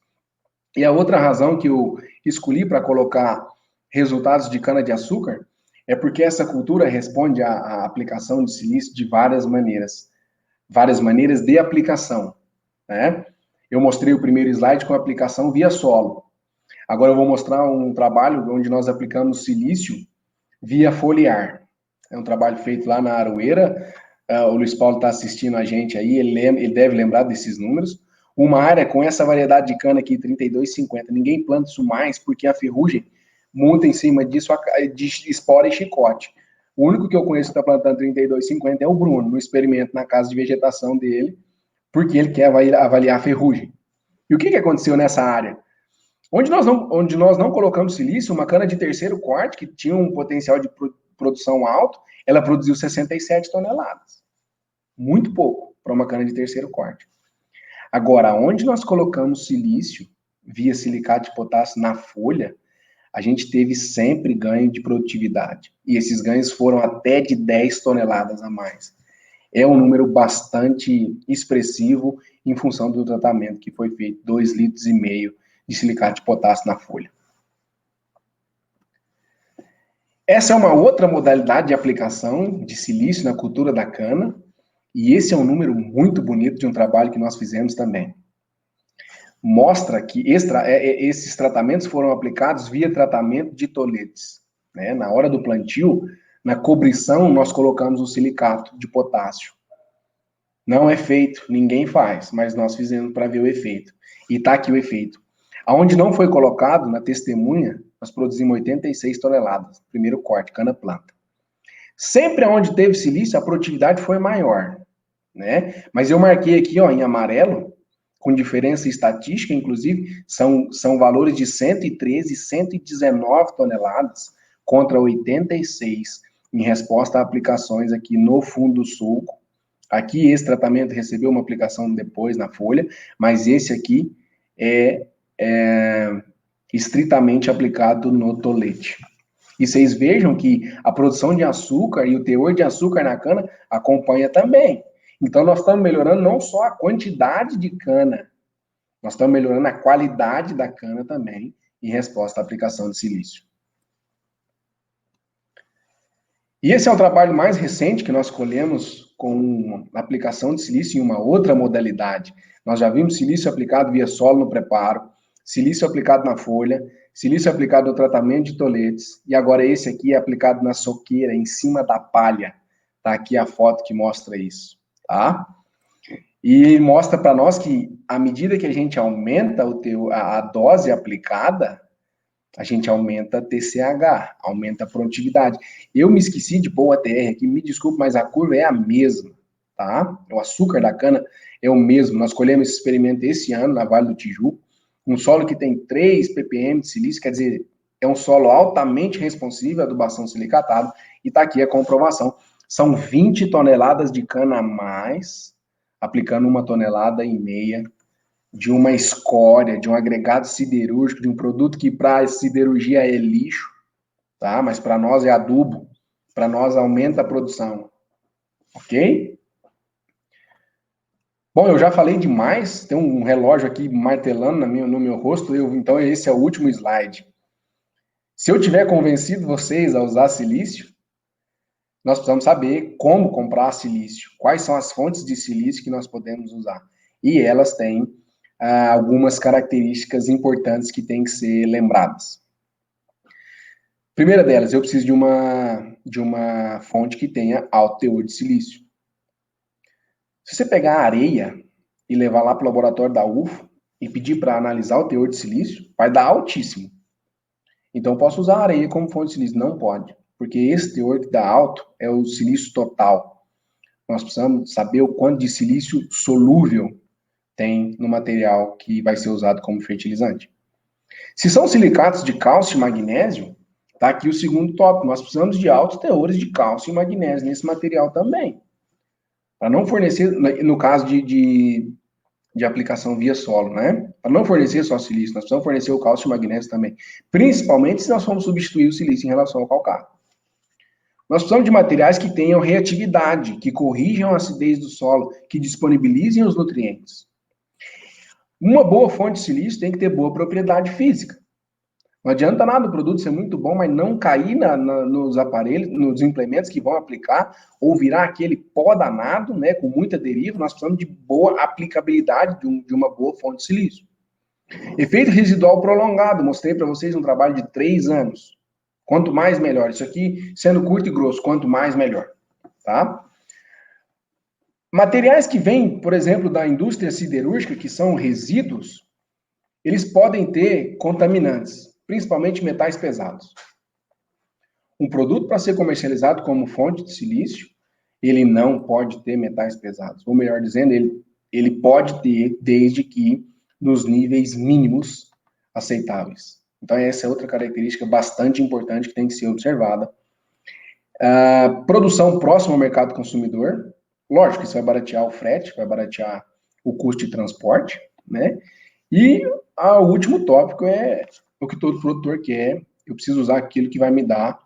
E a outra razão que eu escolhi para colocar resultados de cana-de-açúcar é porque essa cultura responde à aplicação de silício de várias maneiras de aplicação, né? Eu mostrei o primeiro slide com a aplicação via solo. Agora eu vou mostrar um trabalho onde nós aplicamos silício via foliar. É um trabalho feito lá na Aroeira. O Luiz Paulo está assistindo a gente aí, ele deve lembrar desses números. Uma área com essa variedade de cana aqui, 32,50. Ninguém planta isso mais porque a ferrugem monta em cima disso de espora e chicote. O único que eu conheço que está plantando 32,50 é o Bruno, no experimento na casa de vegetação dele, porque ele quer avaliar a ferrugem. E o que aconteceu nessa área? Onde nós não colocamos silício, uma cana de 3º corte, que tinha um potencial de produção alto, ela produziu 67 toneladas. Muito pouco para uma cana de 3º corte. Agora, onde nós colocamos silício, via silicato de potássio na folha, a gente teve sempre ganho de produtividade. E esses ganhos foram até de 10 toneladas a mais. É um número bastante expressivo em função do tratamento que foi feito, 2,5 litros de silicato de potássio na folha. Essa é uma outra modalidade de aplicação de silício na cultura da cana, e esse é um número muito bonito de um trabalho que nós fizemos também. Mostra que esses tratamentos foram aplicados via tratamento de toletes, né? Na hora do plantio, na cobrição, nós colocamos o silicato de potássio. Não é feito, ninguém faz, mas nós fizemos para ver o efeito. E está aqui o efeito. Aonde não foi colocado, na testemunha, nós produzimos 86 toneladas, primeiro corte, cana-planta. Sempre onde teve silício, a produtividade foi maior, né? Mas eu marquei aqui, ó, em amarelo, com diferença estatística, inclusive, são valores de 113 e 119 toneladas contra 86 em resposta a aplicações aqui no fundo do sulco. Aqui esse tratamento recebeu uma aplicação depois na folha, mas esse aqui é estritamente aplicado no tolete. E vocês vejam que a produção de açúcar e o teor de açúcar na cana acompanha também. Então, nós estamos melhorando não só a quantidade de cana, nós estamos melhorando a qualidade da cana também em resposta à aplicação de silício. E esse é o trabalho mais recente que nós colhemos com a aplicação de silício em uma outra modalidade. Nós já vimos silício aplicado via solo no preparo, silício aplicado na folha, silício aplicado no tratamento de toletes, e agora esse aqui é aplicado na soqueira, em cima da palha, Tá aqui a foto que mostra isso, tá? E mostra para nós que, à medida que a gente aumenta a dose aplicada, a gente aumenta a TCH, aumenta a produtividade. Eu me esqueci de pôr o ATR aqui, me desculpe, mas a curva é a mesma, tá? O açúcar da cana é o mesmo. Nós colhemos esse experimento esse ano na Vale do Tijuco, um solo que tem 3 ppm de silício, quer dizer, é um solo altamente responsivo à adubação silicatada, e está aqui a comprovação. São 20 toneladas de cana a mais, aplicando 1,5 tonelada de uma escória, de um agregado siderúrgico, de um produto que para siderurgia é lixo, tá? Mas para nós é adubo, para nós aumenta a produção, ok? Bom, eu já falei demais, tem um relógio aqui martelando no meu rosto, então esse é o último slide. Se eu tiver convencido vocês a usar silício, nós precisamos saber como comprar silício, quais são as fontes de silício que nós podemos usar. E elas têm algumas características importantes que têm que ser lembradas. Primeira delas, eu preciso de uma fonte que tenha alto teor de silício. Se você pegar a areia e levar lá para o laboratório da UFO e pedir para analisar o teor de silício, vai dar altíssimo. Então, eu posso usar a areia como fonte de silício? Não pode, porque esse teor que dá alto é o silício total. Nós precisamos saber o quanto de silício solúvel tem no material que vai ser usado como fertilizante. Se são silicatos de cálcio e magnésio, tá aqui o segundo tópico. Nós precisamos de altos teores de cálcio e magnésio nesse material também. Para não fornecer, no caso de aplicação via solo, né? Para não fornecer só silício, nós precisamos fornecer o cálcio e magnésio também. Principalmente se nós formos substituir o silício em relação ao calcário. Nós precisamos de materiais que tenham reatividade, que corrijam a acidez do solo, que disponibilizem os nutrientes. Uma boa fonte de silício tem que ter boa propriedade física. Não adianta nada o produto ser muito bom, mas não cair nos aparelhos, nos implementos que vão aplicar, ou virar aquele pó danado, né, com muita deriva. Nós precisamos de boa aplicabilidade de uma boa fonte de silício. Efeito residual prolongado, mostrei para vocês um trabalho de 3 anos. Quanto mais, melhor. Isso aqui, sendo curto e grosso, quanto mais, melhor. Tá? Materiais que vêm, por exemplo, da indústria siderúrgica, que são resíduos, eles podem ter contaminantes, principalmente metais pesados. Um produto para ser comercializado como fonte de silício, ele não pode ter metais pesados. Ou melhor dizendo, ele pode ter, desde que nos níveis mínimos aceitáveis. Então, essa é outra característica bastante importante que tem que ser observada. Produção próxima ao mercado consumidor. Lógico, isso vai baratear o frete, vai baratear o custo de transporte, né? E o último tópico é o que todo produtor quer. Eu preciso usar aquilo que vai me dar,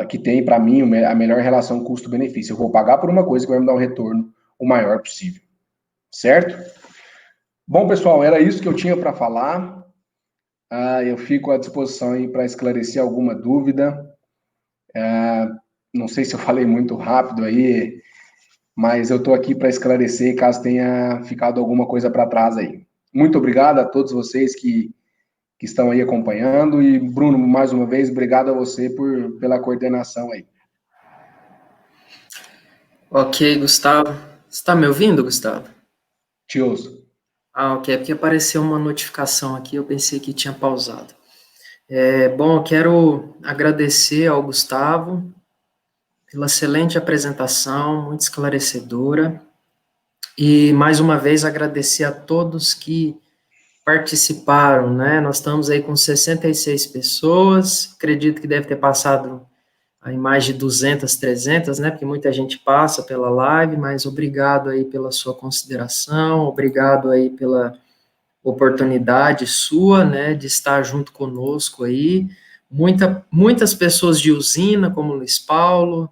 que tem para mim a melhor relação custo-benefício. Eu vou pagar por uma coisa que vai me dar um retorno o maior possível. Certo? Bom, pessoal, era isso que eu tinha para falar. Eu fico à disposição aí para esclarecer alguma dúvida. Não sei se eu falei muito rápido aí, mas eu estou aqui para esclarecer caso tenha ficado alguma coisa para trás aí. Muito obrigado a todos vocês que estão aí acompanhando. E, Bruno, mais uma vez, obrigado a você pela coordenação aí. Ok, Gustavo. Você está me ouvindo, Gustavo? Te ouço. Ok, é porque apareceu uma notificação aqui, eu pensei que tinha pausado. Bom, eu quero agradecer ao Gustavo pela excelente apresentação, muito esclarecedora, e mais uma vez agradecer a todos que participaram, né? Nós estamos aí com 66 pessoas, acredito que deve ter passado aí mais de 200, 300, né? Porque muita gente passa pela live, mas obrigado aí pela sua consideração, obrigado aí pela oportunidade sua, né, de estar junto conosco aí. Muitas pessoas de usina, como o Luiz Paulo,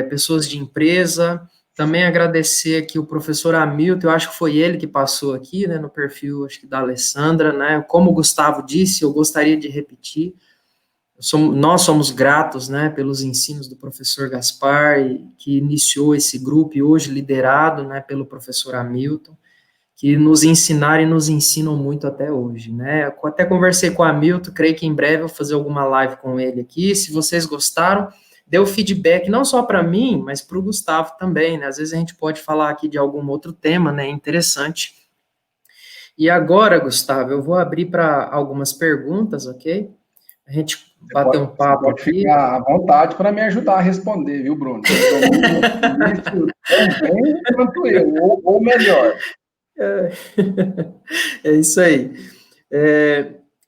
pessoas de empresa. Também agradecer aqui o professor Hamilton, eu acho que foi ele que passou aqui, né, no perfil, acho que da Alessandra, né, como o Gustavo disse, eu gostaria de repetir, nós somos gratos, né, pelos ensinos do professor Gaspar, que iniciou esse grupo, e hoje liderado, né, pelo professor Hamilton, que nos ensinaram e nos ensinam muito até hoje, né? Eu até conversei com o Hamilton, creio que em breve eu vou fazer alguma live com ele aqui. Se vocês gostaram, deu feedback não só para mim, mas para o Gustavo também, né? Às vezes a gente pode falar aqui de algum outro tema, né? Interessante. E agora, Gustavo, eu vou abrir para algumas perguntas, ok? A gente bater um Você papo pode aqui. ficar à vontade para me ajudar a responder, viu, Bruno? Você domina isso tão bem quanto eu, ou melhor. É, é isso aí.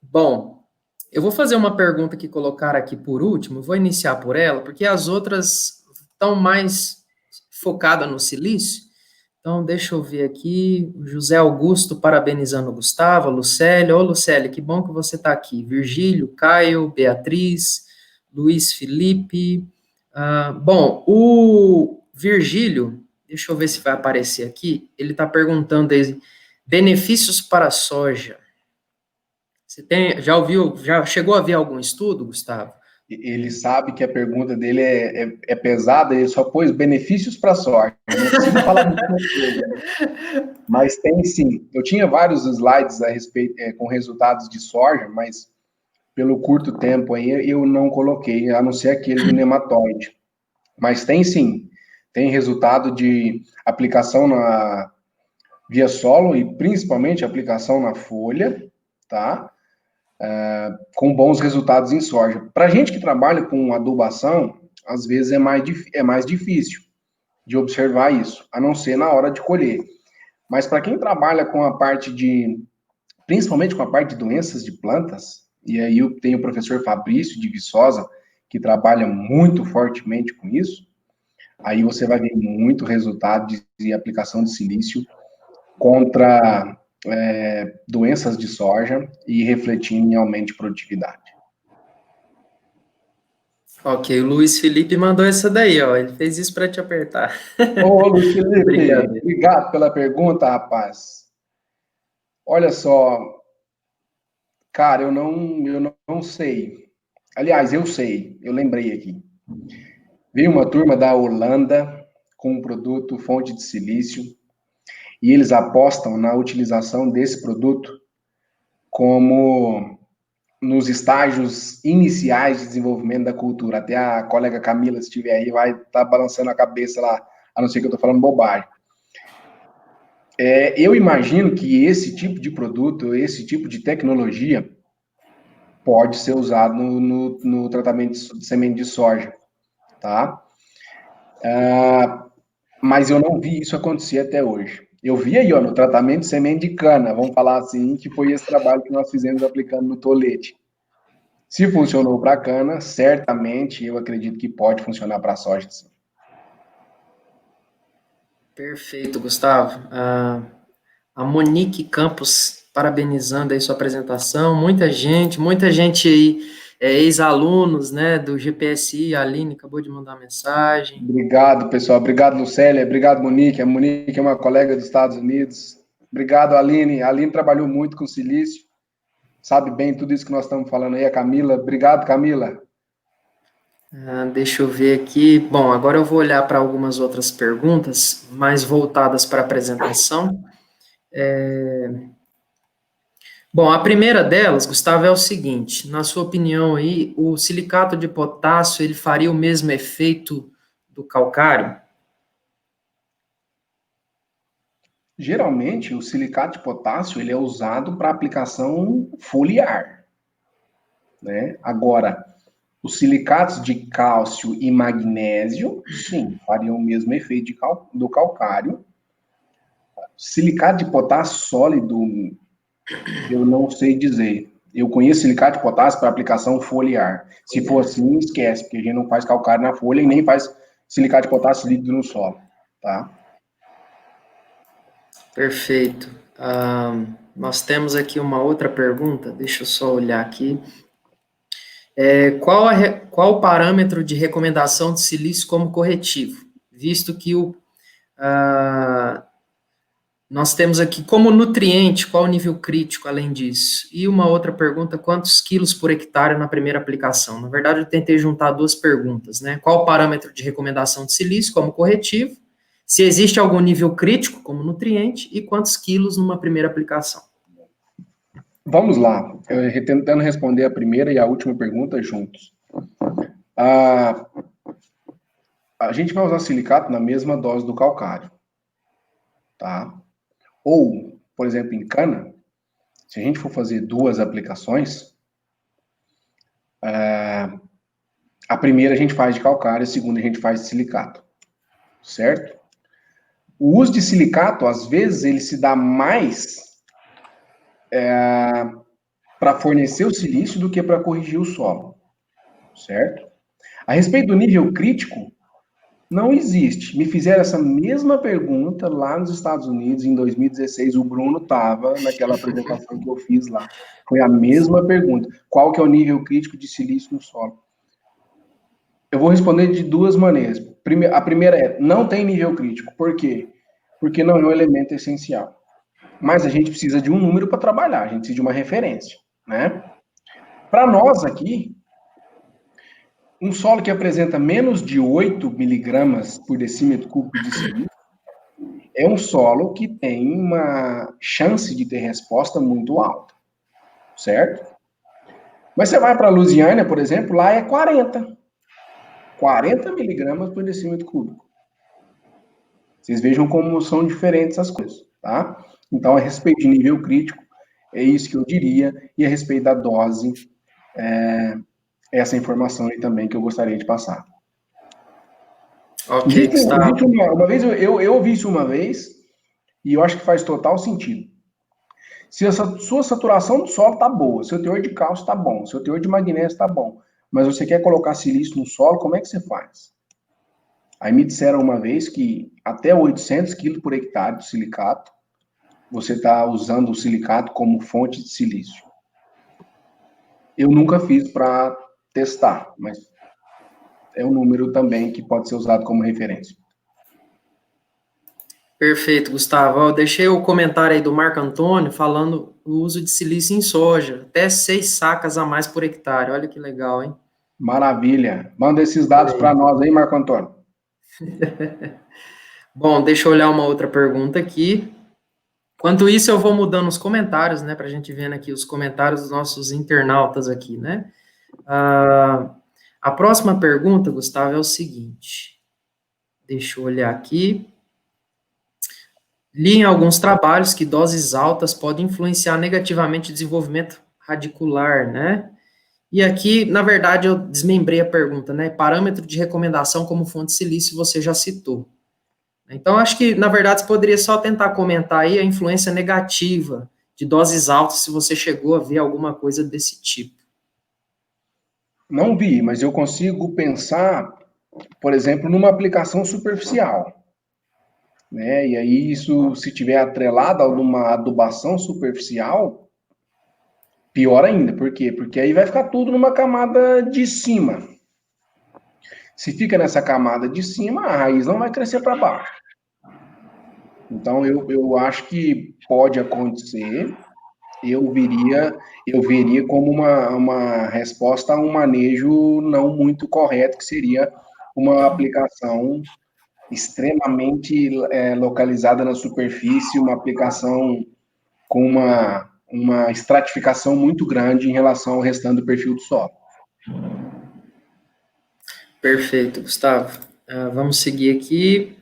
Bom, eu vou fazer uma pergunta que colocaram aqui por último, vou iniciar por ela, porque as outras estão mais focadas no silício. Então, deixa eu ver aqui. O José Augusto parabenizando o Gustavo, a Lucélia. Ô, Lucélia, que bom que você está aqui. Virgílio, Caio, Beatriz, Luiz Felipe. Bom, o Virgílio, deixa eu ver se vai aparecer aqui. Ele está perguntando aí, benefícios para a soja. Você já ouviu, já chegou a ver algum estudo, Gustavo? Ele sabe que a pergunta dele é pesada, ele só pôs benefícios para a soja. Não precisa falar muita coisa, né? Mas tem sim. Eu tinha vários slides a respeito, com resultados de soja, mas pelo curto tempo aí eu não coloquei, a não ser aquele do nematóide. Mas tem sim. Tem resultado de aplicação na via solo e principalmente aplicação na folha, tá? Com bons resultados em soja. Para gente que trabalha com adubação, às vezes é mais difícil de observar isso, a não ser na hora de colher. Mas para quem trabalha com a parte de, principalmente com a parte de doenças de plantas, e aí eu tenho o professor Fabrício de Viçosa, que trabalha muito fortemente com isso, aí você vai ver muito resultado de aplicação de silício contra doenças de soja e refletindo em aumento de produtividade. Ok, o Luiz Felipe mandou essa daí, ó. Ele fez isso para te apertar. Ô, Luiz Felipe, Brincadeira. obrigado pela pergunta, rapaz. Olha só, cara, eu não sei. Aliás, eu sei, eu lembrei aqui. Veio uma turma da Holanda com um produto fonte de silício e eles apostam na utilização desse produto como nos estágios iniciais de desenvolvimento da cultura. Até a colega Camila, se estiver aí, vai estar balançando a cabeça lá, a não ser que eu estou falando bobagem. Eu imagino que esse tipo de produto, esse tipo de tecnologia pode ser usado no tratamento de semente de soja, tá? Mas eu não vi isso acontecer até hoje. Eu vi aí, ó, no tratamento de semente de cana, vamos falar assim, que foi esse trabalho que nós fizemos aplicando no tolete. Se funcionou para cana, certamente eu acredito que pode funcionar para soja, sim. Perfeito, Gustavo. A Monique Campos parabenizando aí sua apresentação. Muita gente aí, ex-alunos, né, do GPSI. A Aline acabou de mandar mensagem. Obrigado, pessoal. Obrigado, Lucélia. Obrigado, Monique. A Monique é uma colega dos Estados Unidos. Obrigado, Aline. A Aline trabalhou muito com silício. Sabe bem tudo isso que nós estamos falando aí. A Camila. Obrigado, Camila. Deixa eu ver aqui. Bom, agora eu vou olhar para algumas outras perguntas, mais voltadas para a apresentação. Bom, a primeira delas, Gustavo, é o seguinte: na sua opinião aí, o silicato de potássio ele faria o mesmo efeito do calcário? Geralmente, o silicato de potássio ele é usado para aplicação foliar, né? Agora, os silicatos de cálcio e magnésio, sim, fariam o mesmo efeito do calcário. Silicato de potássio sólido, eu não sei dizer. Eu conheço silicato de potássio para aplicação foliar. Se for assim, esquece, porque a gente não faz calcário na folha e nem faz silicato de potássio líquido no solo, tá? Perfeito. Nós temos aqui uma outra pergunta, deixa eu só olhar aqui. Qual o parâmetro de recomendação de silício como corretivo? Visto que ah, nós temos aqui como nutriente, qual o nível crítico além disso? E uma outra pergunta, quantos quilos por hectare na primeira aplicação? Na verdade, eu tentei juntar duas perguntas, né? Qual o parâmetro de recomendação de silício como corretivo? Se existe algum nível crítico como nutriente e quantos quilos numa primeira aplicação? Vamos lá, tentando responder a primeira e a última pergunta juntos. Ah, a gente vai usar silicato na mesma dose do calcário, tá? Ou, por exemplo, em cana, se a gente for fazer 2 aplicações, a primeira a gente faz de calcário, a segunda a gente faz de silicato, certo? O uso de silicato, às vezes, ele se dá mais para fornecer o silício do que para corrigir o solo, certo? A respeito do nível crítico, não existe. Me fizeram essa mesma pergunta lá nos Estados Unidos em 2016. O Bruno estava naquela apresentação que eu fiz lá. Foi a mesma pergunta. Qual que é o nível crítico de silício no solo? Eu vou responder de 2 maneiras. A primeira é, não tem nível crítico. Por quê? Porque não é um elemento essencial. Mas a gente precisa de um número para trabalhar, a gente precisa de uma referência, né? Para nós aqui, um solo que apresenta menos de 8 miligramas por decímetro cúbico de silício é um solo que tem uma chance de ter resposta muito alta, certo? Mas você vai para a Lusiânia, por exemplo, lá é 40 miligramas por decímetro cúbico. Vocês vejam como são diferentes as coisas, tá? Então, a respeito de nível crítico, é isso que eu diria, e a respeito da dose, essa informação aí também que eu gostaria de passar. Ok, Gustavo. Uma vez, eu ouvi isso uma vez, e eu acho que faz total sentido. Se a sua saturação do solo está boa, seu teor de cálcio está bom, seu teor de magnésio está bom, mas você quer colocar silício no solo, como é que você faz? Aí me disseram uma vez que até 800 kg por hectare de silicato, você está usando o silicato como fonte de silício. Eu nunca fiz para testar, mas é um número também que pode ser usado como referência. Perfeito, Gustavo. Eu deixei o comentário aí do Marco Antônio falando o uso de silício em soja, até 6 sacas a mais por hectare. Olha que legal, hein? Maravilha. Manda esses dados para nós aí, Marco Antônio. Bom, deixa eu olhar uma outra pergunta aqui. Enquanto isso, eu vou mudando os comentários, né, para a gente vendo aqui os comentários dos nossos internautas aqui, né? A próxima pergunta, Gustavo, é o seguinte. Deixa eu olhar aqui. Li em alguns trabalhos que doses altas podem influenciar negativamente o desenvolvimento radicular, né? E aqui, na verdade, eu desmembrei a pergunta, né? Parâmetro de recomendação como fonte de silício você já citou. Então, acho que, na verdade, você poderia só tentar comentar aí a influência negativa de doses altas, se você chegou a ver alguma coisa desse tipo. Não vi, mas eu consigo pensar, por exemplo, numa aplicação superficial, né? E aí isso, se tiver atrelado a uma adubação superficial, pior ainda. Por quê? Porque aí vai ficar tudo numa camada de cima. Se fica nessa camada de cima, a raiz não vai crescer para baixo. Então, eu acho que pode acontecer. Eu veria como uma resposta a um manejo não muito correto, que seria uma aplicação extremamente localizada na superfície, uma aplicação com uma estratificação muito grande em relação ao restante do perfil do solo. Perfeito, Gustavo. Vamos seguir aqui.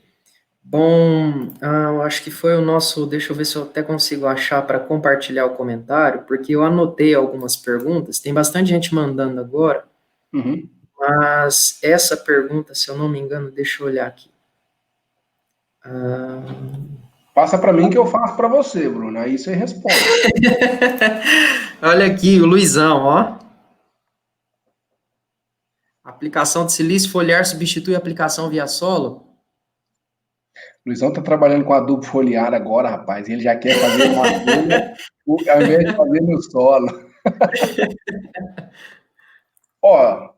Bom, eu acho que foi o nosso. Deixa eu ver se eu até consigo achar para compartilhar o comentário, porque eu anotei algumas perguntas. Tem bastante gente mandando agora, Uhum. mas essa pergunta, se eu não me engano, deixa eu olhar aqui. Passa para mim que eu faço para você, Bruno. Aí você responde. Olha aqui, o Luizão, ó. Aplicação de silício foliar substitui a aplicação via solo? O Luizão tá trabalhando com adubo foliar agora, rapaz. Ele já quer fazer na folha, ao invés de fazer no solo. Ó,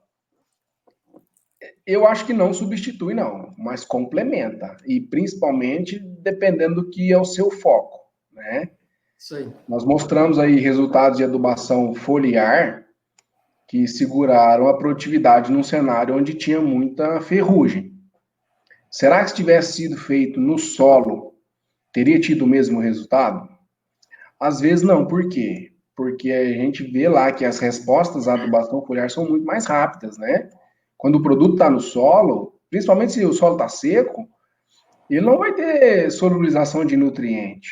eu acho que não substitui, não, mas complementa. E principalmente dependendo do que é o seu foco, né? Isso aí. Nós mostramos aí resultados de adubação foliar que seguraram a produtividade num cenário onde tinha muita ferrugem. Será que se tivesse sido feito no solo, teria tido o mesmo resultado? Às vezes não. Por quê? Porque a gente vê lá que as respostas à adubação foliar são muito mais rápidas, né? Quando o produto está no solo, principalmente se o solo está seco, ele não vai ter solubilização de nutriente.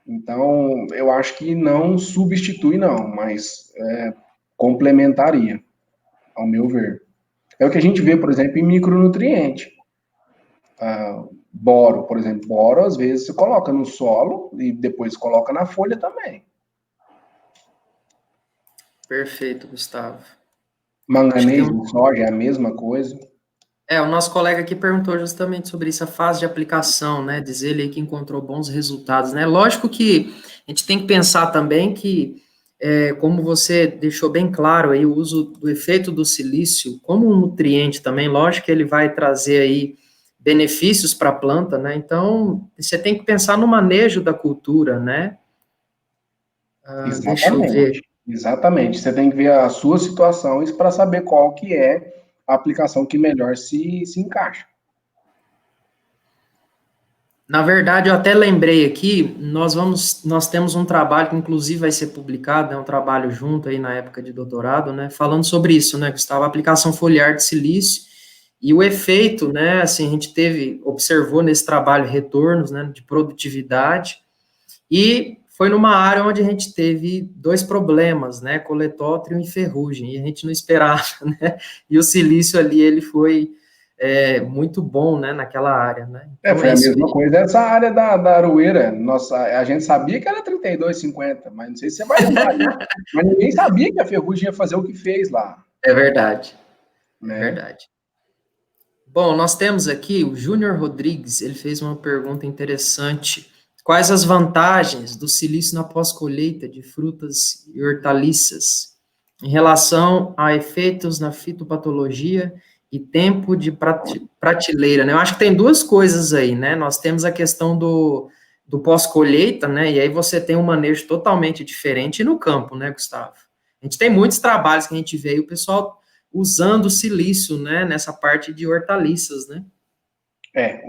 Então, eu acho que não substitui, não, mas complementaria, ao meu ver. É o que a gente vê, por exemplo, em micronutriente. Boro, por exemplo, boro, às vezes você coloca no solo e depois coloca na folha também. Perfeito, Gustavo. Manganês em soja é a mesma coisa. O nosso colega aqui perguntou justamente sobre isso, a fase de aplicação, né? Diz ele aí que encontrou bons resultados, né? Lógico que a gente tem que pensar também que, como você deixou bem claro aí, o uso do efeito do silício como um nutriente também, lógico que ele vai trazer aí benefícios para a planta, né? Então, você tem que pensar no manejo da cultura, né? Deixa eu ver. Exatamente. Você tem que ver as suas situações para saber qual que é a aplicação que melhor se encaixa. Na verdade, eu até lembrei aqui, nós temos um trabalho que inclusive vai ser publicado, é um trabalho junto aí na época de doutorado, né, falando sobre isso, né, Gustavo, a aplicação foliar de silício e o efeito, né, assim, a gente observou nesse trabalho retornos, né, de produtividade e foi numa área onde a gente teve dois problemas, né, coletótrio e ferrugem, e a gente não esperava, né, e o silício ali, ele foi muito bom, né, naquela área, né. Então, Foi a isso mesma aí. coisa essa área da aroeira. Nossa, a gente sabia que era 32,50, mas não sei se você vai lembrar disso. Mas ninguém sabia que a ferrugem ia fazer o que fez lá. É verdade, é Né? verdade. Bom, nós temos aqui o Júnior Rodrigues, ele fez uma pergunta interessante. Quais as vantagens do silício na pós-colheita de frutas e hortaliças em relação a efeitos na fitopatologia e tempo de prateleira, né? Eu acho que tem duas coisas aí, né? Nós temos a questão do pós-colheita, né? E aí você tem um manejo totalmente diferente no campo, né, Gustavo? A gente tem muitos trabalhos que a gente vê e o pessoal usando silício, né, nessa parte de hortaliças, né?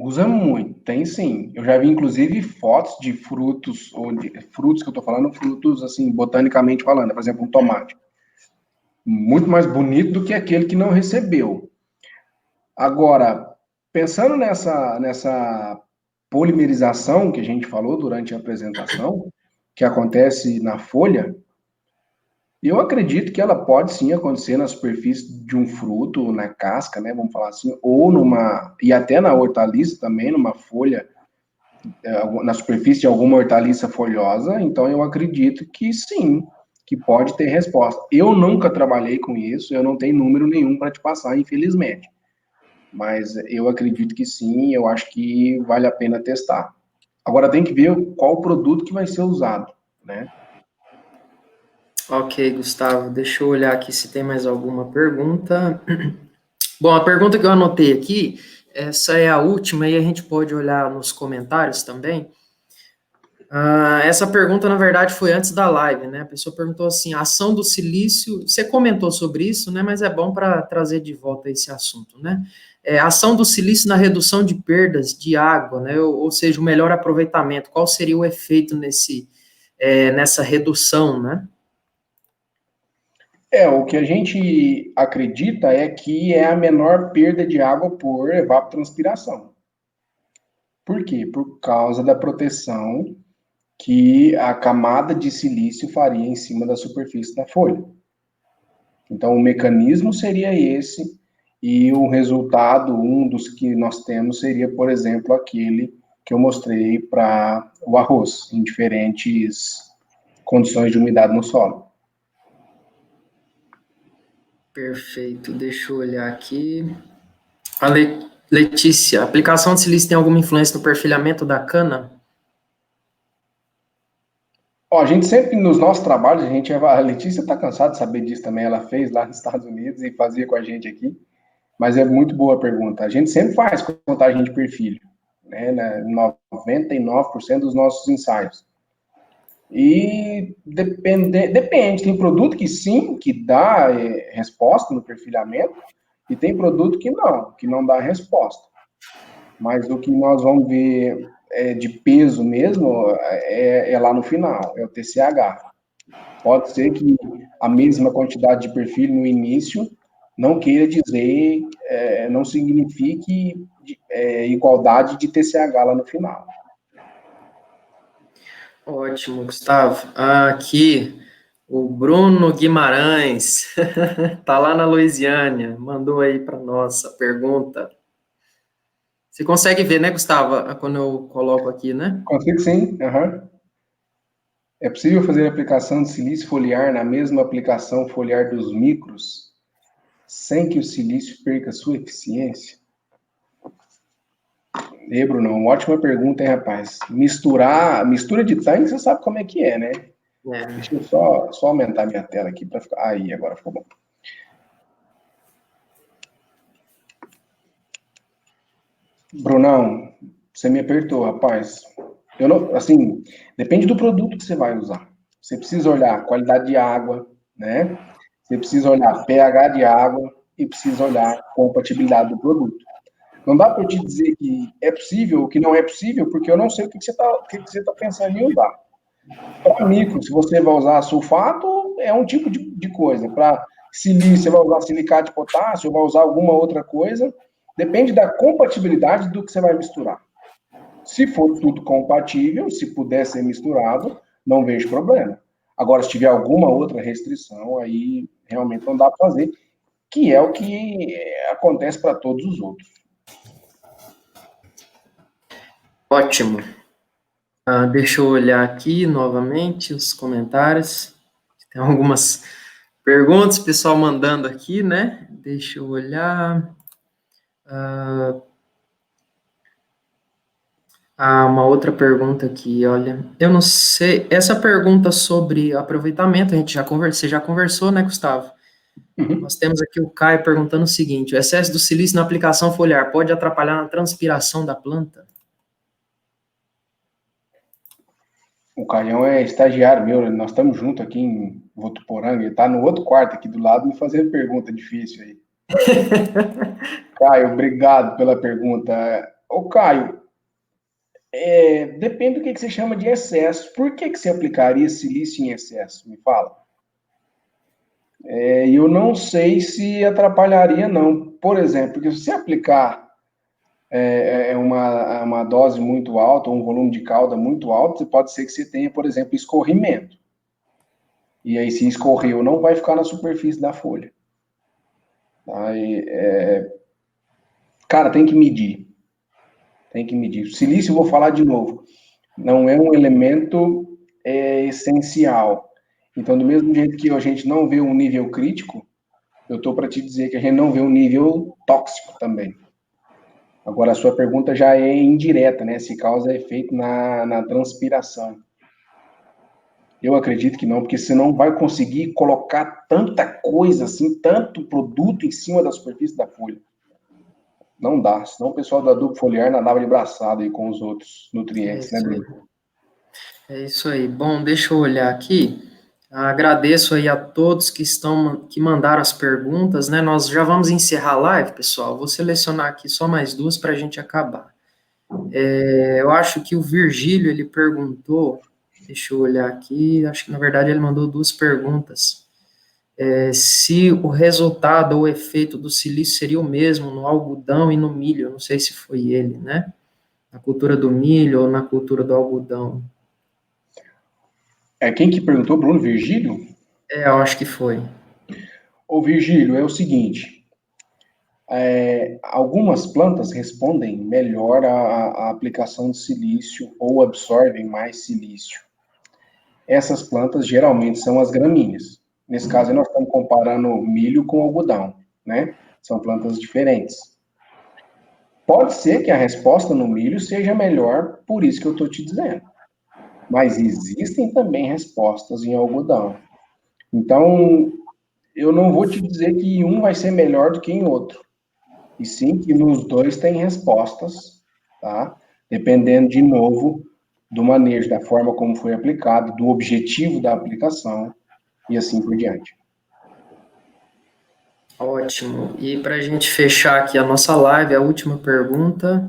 Usa muito, tem sim. Eu já vi, inclusive, fotos de frutos, ou de frutos que eu tô falando, frutos, assim, botanicamente falando, por exemplo, um tomate. Muito mais bonito do que aquele que não recebeu. Agora, pensando nessa polimerização que a gente falou durante a apresentação, que acontece na folha, eu acredito que ela pode sim acontecer na superfície de um fruto, na casca, né, vamos falar assim, ou e até na hortaliça também, numa folha, na superfície de alguma hortaliça folhosa, então eu acredito que sim, que pode ter resposta. Eu nunca trabalhei com isso, eu não tenho número nenhum para te passar, infelizmente. Mas eu acredito que sim, eu acho que vale a pena testar. Agora tem que ver qual o produto que vai ser usado, né? Ok, Gustavo, deixa eu olhar aqui se tem mais alguma pergunta. Bom, a pergunta que eu anotei aqui, essa é a última e a gente pode olhar nos comentários também. Essa pergunta, na verdade, foi antes da live, né? A pessoa perguntou assim: a ação do silício. Você comentou sobre isso, né? Mas é bom para trazer de volta esse assunto, né? A ação do silício na redução de perdas de água, né? Ou seja, o melhor aproveitamento. Qual seria o efeito nessa redução, né? O que a gente acredita é que é a menor perda de água por evapotranspiração. Por quê? Por causa da proteção que a camada de silício faria em cima da superfície da folha. Então, o mecanismo seria esse, e o resultado, um dos que nós temos, seria, por exemplo, aquele que eu mostrei para o arroz, em diferentes condições de umidade no solo. Perfeito, deixa eu olhar aqui. A Letícia, a aplicação de silício tem alguma influência no perfilhamento da cana? A gente sempre, nos nossos trabalhos, a Letícia está cansada de saber disso também, ela fez lá nos Estados Unidos e fazia com a gente aqui, mas é muito boa a pergunta. A gente sempre faz contagem de perfil, né, 99% dos nossos ensaios. E depende, tem produto que sim, que dá resposta no perfilhamento, e tem produto que não dá resposta. Mas o que nós vamos ver de peso mesmo é lá no final, é o TCH. Pode ser que a mesma quantidade de perfil no início não queira dizer, não signifique igualdade de TCH lá no final. Ótimo, Gustavo. Aqui, o Bruno Guimarães, tá lá na Louisiana, mandou aí para nós a pergunta. Você consegue ver, né, Gustavo, quando eu coloco aqui, né? Consigo sim, aham. É possível fazer a aplicação de silício foliar na mesma aplicação foliar dos micros, sem que o silício perca sua eficiência? Bruno, uma ótima pergunta, hein, rapaz? Mistura de tanque, você sabe como é que é, né? É. Deixa eu só aumentar minha tela aqui para ficar. Aí, agora ficou bom. Brunão, você me apertou, rapaz. Eu não, assim, depende do produto que você vai usar. Você precisa olhar a qualidade de água, né? Você precisa olhar pH de água e precisa olhar a compatibilidade do produto. Não dá para eu te dizer que é possível ou que não é possível, porque eu não sei o que você está pensando em usar. Para micro, se você vai usar sulfato, é um tipo de coisa. Para silício, você vai usar silicato de potássio, ou vai usar alguma outra coisa. Depende da compatibilidade do que você vai misturar. Se for tudo compatível, se puder ser misturado, não vejo problema. Agora, se tiver alguma outra restrição, aí realmente não dá para fazer, que é o que acontece para todos os outros. Ótimo. Deixa eu olhar aqui novamente os comentários. Tem algumas perguntas, pessoal mandando aqui, né? Deixa eu olhar. Uma outra pergunta aqui, olha. Eu não sei. Essa pergunta sobre aproveitamento, você já conversou, né, Gustavo? Uhum. Nós temos aqui o Caio perguntando o seguinte: o excesso do silício na aplicação foliar pode atrapalhar na transpiração da planta? O Caião é estagiário meu, nós estamos juntos aqui em Votuporanga, ele está no outro quarto aqui do lado me fazendo pergunta difícil aí. Caio, obrigado pela pergunta. Ô, Caio, depende do que você chama de excesso. Por que você aplicaria silício em excesso? Me fala. Eu não sei se atrapalharia, não. Por exemplo, porque se você aplicar uma dose muito alta, um volume de cauda muito alto, pode ser que você tenha, por exemplo, escorrimento. E aí, se escorreu, não vai ficar na superfície da folha. Aí, cara, tem que medir. Tem que medir. O silício, eu vou falar de novo, não é um elemento essencial. Então, do mesmo jeito que a gente não vê um nível crítico, eu estou para te dizer que a gente não vê um nível tóxico também. Agora, a sua pergunta já é indireta, né? Se causa efeito na transpiração. Eu acredito que não, porque você não vai conseguir colocar tanta coisa assim, tanto produto em cima da superfície da folha. Não dá, senão o pessoal do adubo foliar nadava de braçada aí com os outros nutrientes, né, Bruno? É isso aí. Bom, deixa eu olhar aqui. Agradeço aí a todos que mandaram as perguntas, né? Nós já vamos encerrar a live, pessoal. Vou selecionar aqui só mais duas para a gente acabar. Eu acho que o Virgílio, ele perguntou, deixa eu olhar aqui, acho que na verdade ele mandou duas perguntas. Se o resultado ou o efeito do silício seria o mesmo no algodão e no milho, eu não sei se foi ele, né? Na cultura do milho ou na cultura do algodão. Quem que perguntou, Bruno? Virgílio? Eu acho que foi. Ô, Virgílio, é o seguinte, algumas plantas respondem melhor à aplicação de silício ou absorvem mais silício. Essas plantas geralmente são as gramíneas. Nesse caso, nós estamos comparando milho com algodão, né? São plantas diferentes. Pode ser que a resposta no milho seja melhor, por isso que eu estou te dizendo. Mas existem também respostas em algodão. Então, eu não vou te dizer que um vai ser melhor do que em outro. E sim que nos dois tem respostas, tá? Dependendo, de novo, do manejo, da forma como foi aplicado, do objetivo da aplicação e assim por diante. Ótimo. E para a gente fechar aqui a nossa live, a última pergunta.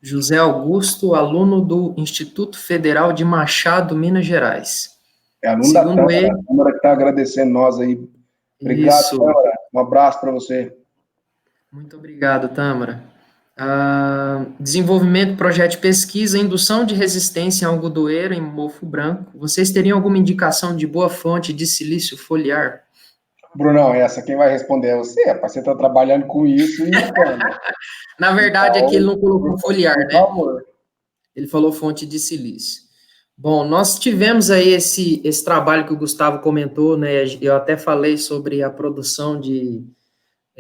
José Augusto, aluno do Instituto Federal de Machado, Minas Gerais. É aluno da Segundo Tâmara, ele, a Tâmara que está agradecendo nós aí. Obrigado, isso. Tâmara. Um abraço para você. Muito obrigado, Tâmara. Desenvolvimento, projeto de pesquisa, indução de resistência em algodoeiro em mofo branco. Vocês teriam alguma indicação de boa fonte de silício foliar? Brunão, essa quem vai responder é você, rapaz. Você está trabalhando com isso e Na verdade, aqui ele então, não colocou foliar, por né? favor. Ele falou fonte de silício. Bom, nós tivemos aí esse trabalho que o Gustavo comentou, né? Eu até falei sobre a produção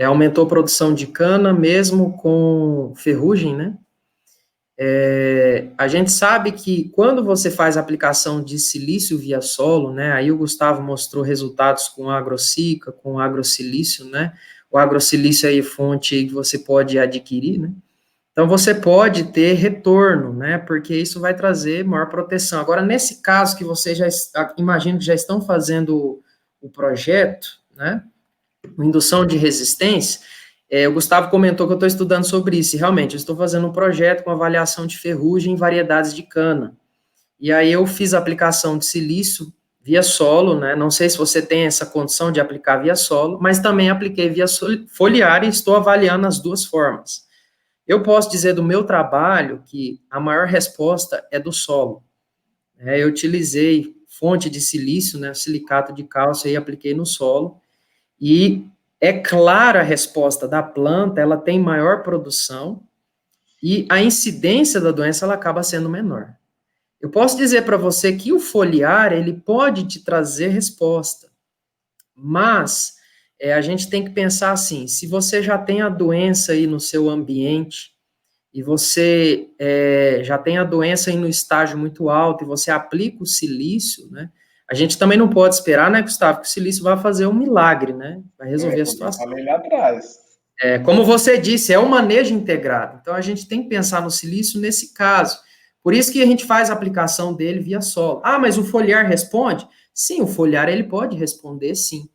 aumentou a produção de cana mesmo com ferrugem, né? A gente sabe que quando você faz a aplicação de silício via solo, né? Aí o Gustavo mostrou resultados com agrocica, com agrosilício, né? O agrosilício aí é fonte que você pode adquirir, né? Então, você pode ter retorno, né? Porque isso vai trazer maior proteção. Agora, nesse caso que vocês imagino que já estão fazendo o projeto, né? Indução de resistência, o Gustavo comentou que eu estou estudando sobre isso, e realmente, eu estou fazendo um projeto com avaliação de ferrugem em variedades de cana. E aí eu fiz a aplicação de silício via solo, né? Não sei se você tem essa condição de aplicar via solo, mas também apliquei via foliar e estou avaliando as duas formas. Eu posso dizer do meu trabalho que a maior resposta é do solo. Eu utilizei fonte de silício, né, silicato de cálcio, e apliquei no solo, e é clara a resposta da planta, ela tem maior produção, e a incidência da doença, ela acaba sendo menor. Eu posso dizer para você que o foliar, ele pode te trazer resposta, mas a gente tem que pensar assim, se você já tem a doença aí no seu ambiente, e você já tem a doença aí no estágio muito alto, e você aplica o silício, né? A gente também não pode esperar, né, Gustavo, que o silício vai fazer um milagre, né? Vai resolver a Como eu situação. falei lá atrás. Como você disse, é um manejo integrado. Então, a gente tem que pensar no silício nesse caso. Por isso que a gente faz a aplicação dele via solo. Ah, mas o foliar responde? Sim, o foliar ele pode responder, sim.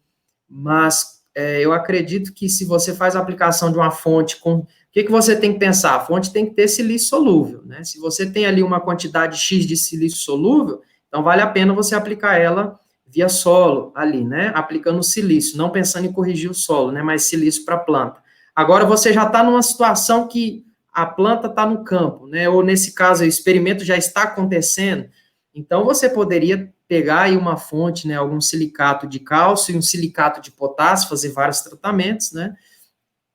Mas eu acredito que se você faz a aplicação de uma fonte com... O que você tem que pensar? A fonte tem que ter silício solúvel, né? Se você tem ali uma quantidade X de silício solúvel, então vale a pena você aplicar ela via solo ali, né? Aplicando o silício, não pensando em corrigir o solo, né? Mas silício para a planta. Agora você já está numa situação que a planta está no campo, né? Ou nesse caso, o experimento já está acontecendo. Então você poderia pegar aí uma fonte, né? Algum silicato de cálcio e um silicato de potássio, fazer vários tratamentos, né?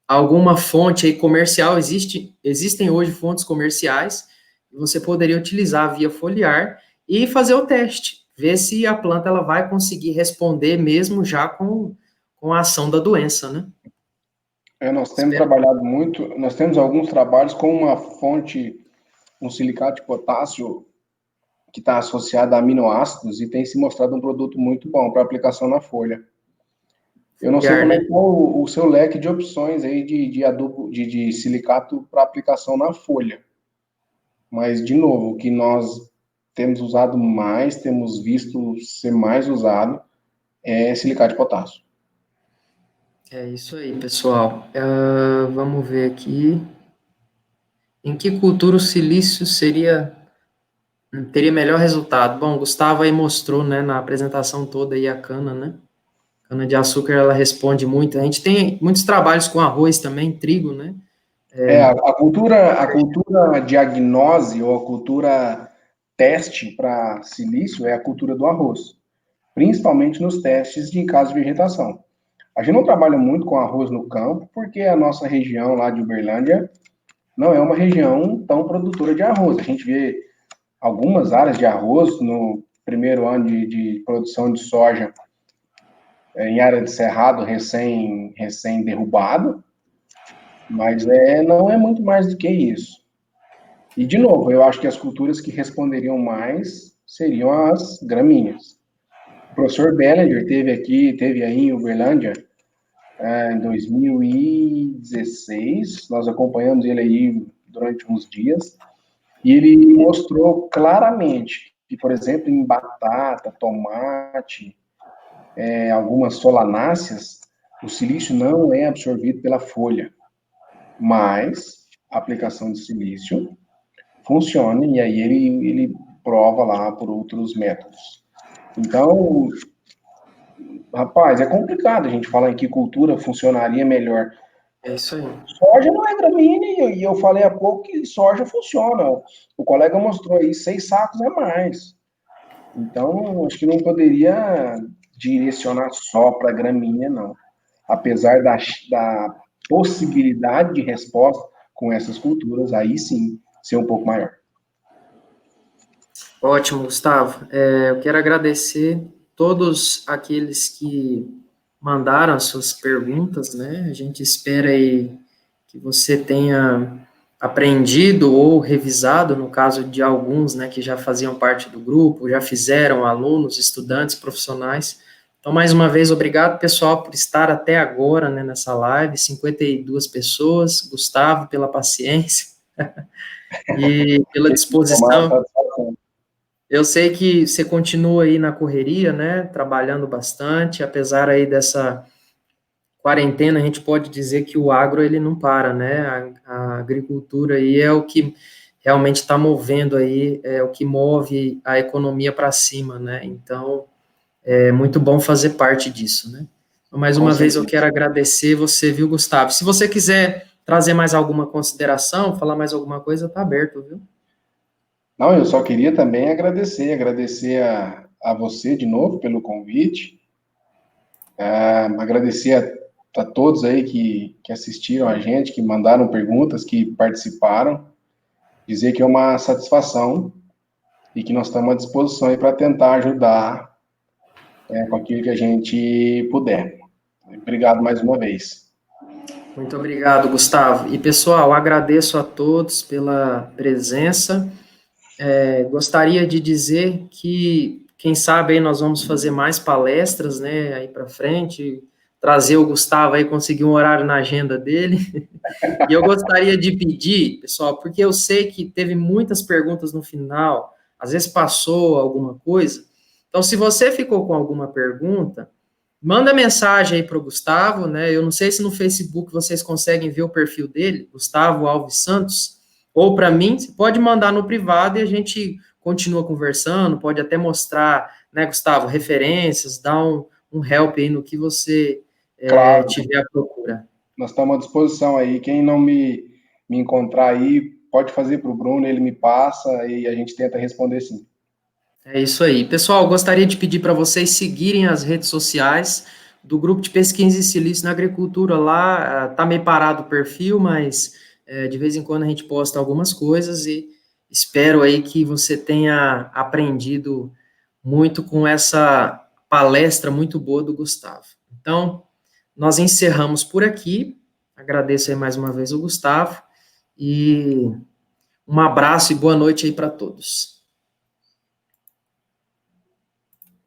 Alguma fonte aí comercial, existem hoje fontes comerciais, que você poderia utilizar via foliar e fazer o teste, ver se a planta ela vai conseguir responder mesmo já com a ação da doença, né? Nós temos Espero. trabalhado muito, nós temos alguns trabalhos com uma fonte, um silicato de potássio que está associado a aminoácidos e tem se mostrado um produto muito bom para aplicação na folha. Eu não sei Foliar, como é né? que é o seu leque de opções aí de adubo, de silicato para aplicação na folha. Mas, de novo, o que nós temos usado mais, temos visto ser mais usado, é silicato de potássio. É isso aí, pessoal. Vamos ver aqui. Em que cultura o silício teria melhor resultado? Bom, Gustavo aí mostrou, né, na apresentação toda aí a cana, né? Cana de açúcar, ela responde muito. A gente tem muitos trabalhos com arroz também, trigo, né? A cultura diagnose ou a cultura teste para silício é a cultura do arroz, principalmente nos testes de caso de vegetação. A gente não trabalha muito com arroz no campo, porque a nossa região lá de Uberlândia não é uma região tão produtora de arroz. A gente vê algumas áreas de arroz no primeiro ano de produção de soja em área de cerrado recém derrubado, mas não é muito mais do que isso. E, de novo, eu acho que as culturas que responderiam mais seriam as gramíneas. O professor Bellinger teve aí em Uberlândia, em 2016, nós acompanhamos ele aí durante uns dias, e ele mostrou claramente que, por exemplo, em batata, tomate, algumas solanáceas, o silício não é absorvido pela folha, mas a aplicação de silício funciona, e aí ele prova lá por outros métodos. Então, Rapaz, é complicado a gente falar em que cultura funcionaria melhor. É isso aí. Soja não é gramínea e eu falei há pouco que soja funciona. O colega mostrou aí 6 sacos a mais. Então, acho que não poderia direcionar só para gramínea, não. Apesar da possibilidade de resposta com essas culturas, aí sim, ser um pouco maior. Ótimo, Gustavo. Eu quero agradecer todos aqueles que mandaram as suas perguntas, né? A gente espera aí que você tenha aprendido ou revisado, no caso de alguns, né, que já faziam parte do grupo, já fizeram, alunos, estudantes, profissionais. Então, mais uma vez, obrigado, pessoal, por estar até agora, né, nessa live, 52 pessoas, Gustavo, pela paciência e pela Uma disposição. satisfação. Eu sei que você continua aí na correria, né, trabalhando bastante, apesar aí dessa quarentena, a gente pode dizer que o agro, ele não para, né, a agricultura aí é o que realmente está movendo aí, é o que move a economia para cima, né, então é muito bom fazer parte disso, né. Então, mais Com uma vez eu quero certeza. agradecer você, viu, Gustavo? Se você quiser trazer mais alguma consideração, falar mais alguma coisa, tá aberto, viu? Não, eu só queria também agradecer a você de novo pelo convite, agradecer a todos aí que assistiram a gente, que mandaram perguntas, que participaram, dizer que é uma satisfação e que nós estamos à disposição aí para tentar ajudar, com aquilo que a gente puder. Obrigado mais uma vez. Muito obrigado, Gustavo. E, pessoal, agradeço a todos pela presença. Gostaria de dizer que, quem sabe, aí nós vamos fazer mais palestras, né, aí para frente, trazer o Gustavo aí, conseguir um horário na agenda dele. E eu gostaria de pedir, pessoal, porque eu sei que teve muitas perguntas no final, às vezes passou alguma coisa. Então, se você ficou com alguma pergunta, manda mensagem aí para o Gustavo, né? Eu não sei se no Facebook vocês conseguem ver o perfil dele, Gustavo Alves Santos, ou para mim, você pode mandar no privado e a gente continua conversando, pode até mostrar, né, Gustavo, referências, dar um help aí no que você Claro, tiver à procura. nós estamos à disposição aí. Quem não me encontrar aí, pode fazer para o Bruno, ele me passa e a gente tenta responder sim. É isso aí. Pessoal, gostaria de pedir para vocês seguirem as redes sociais do Grupo de Pesquisa e Silício na Agricultura. Lá tá meio parado o perfil, mas de vez em quando a gente posta algumas coisas e espero aí que você tenha aprendido muito com essa palestra muito boa do Gustavo. Então, nós encerramos por aqui. Agradeço aí mais uma vez o Gustavo e um abraço e boa noite aí para todos.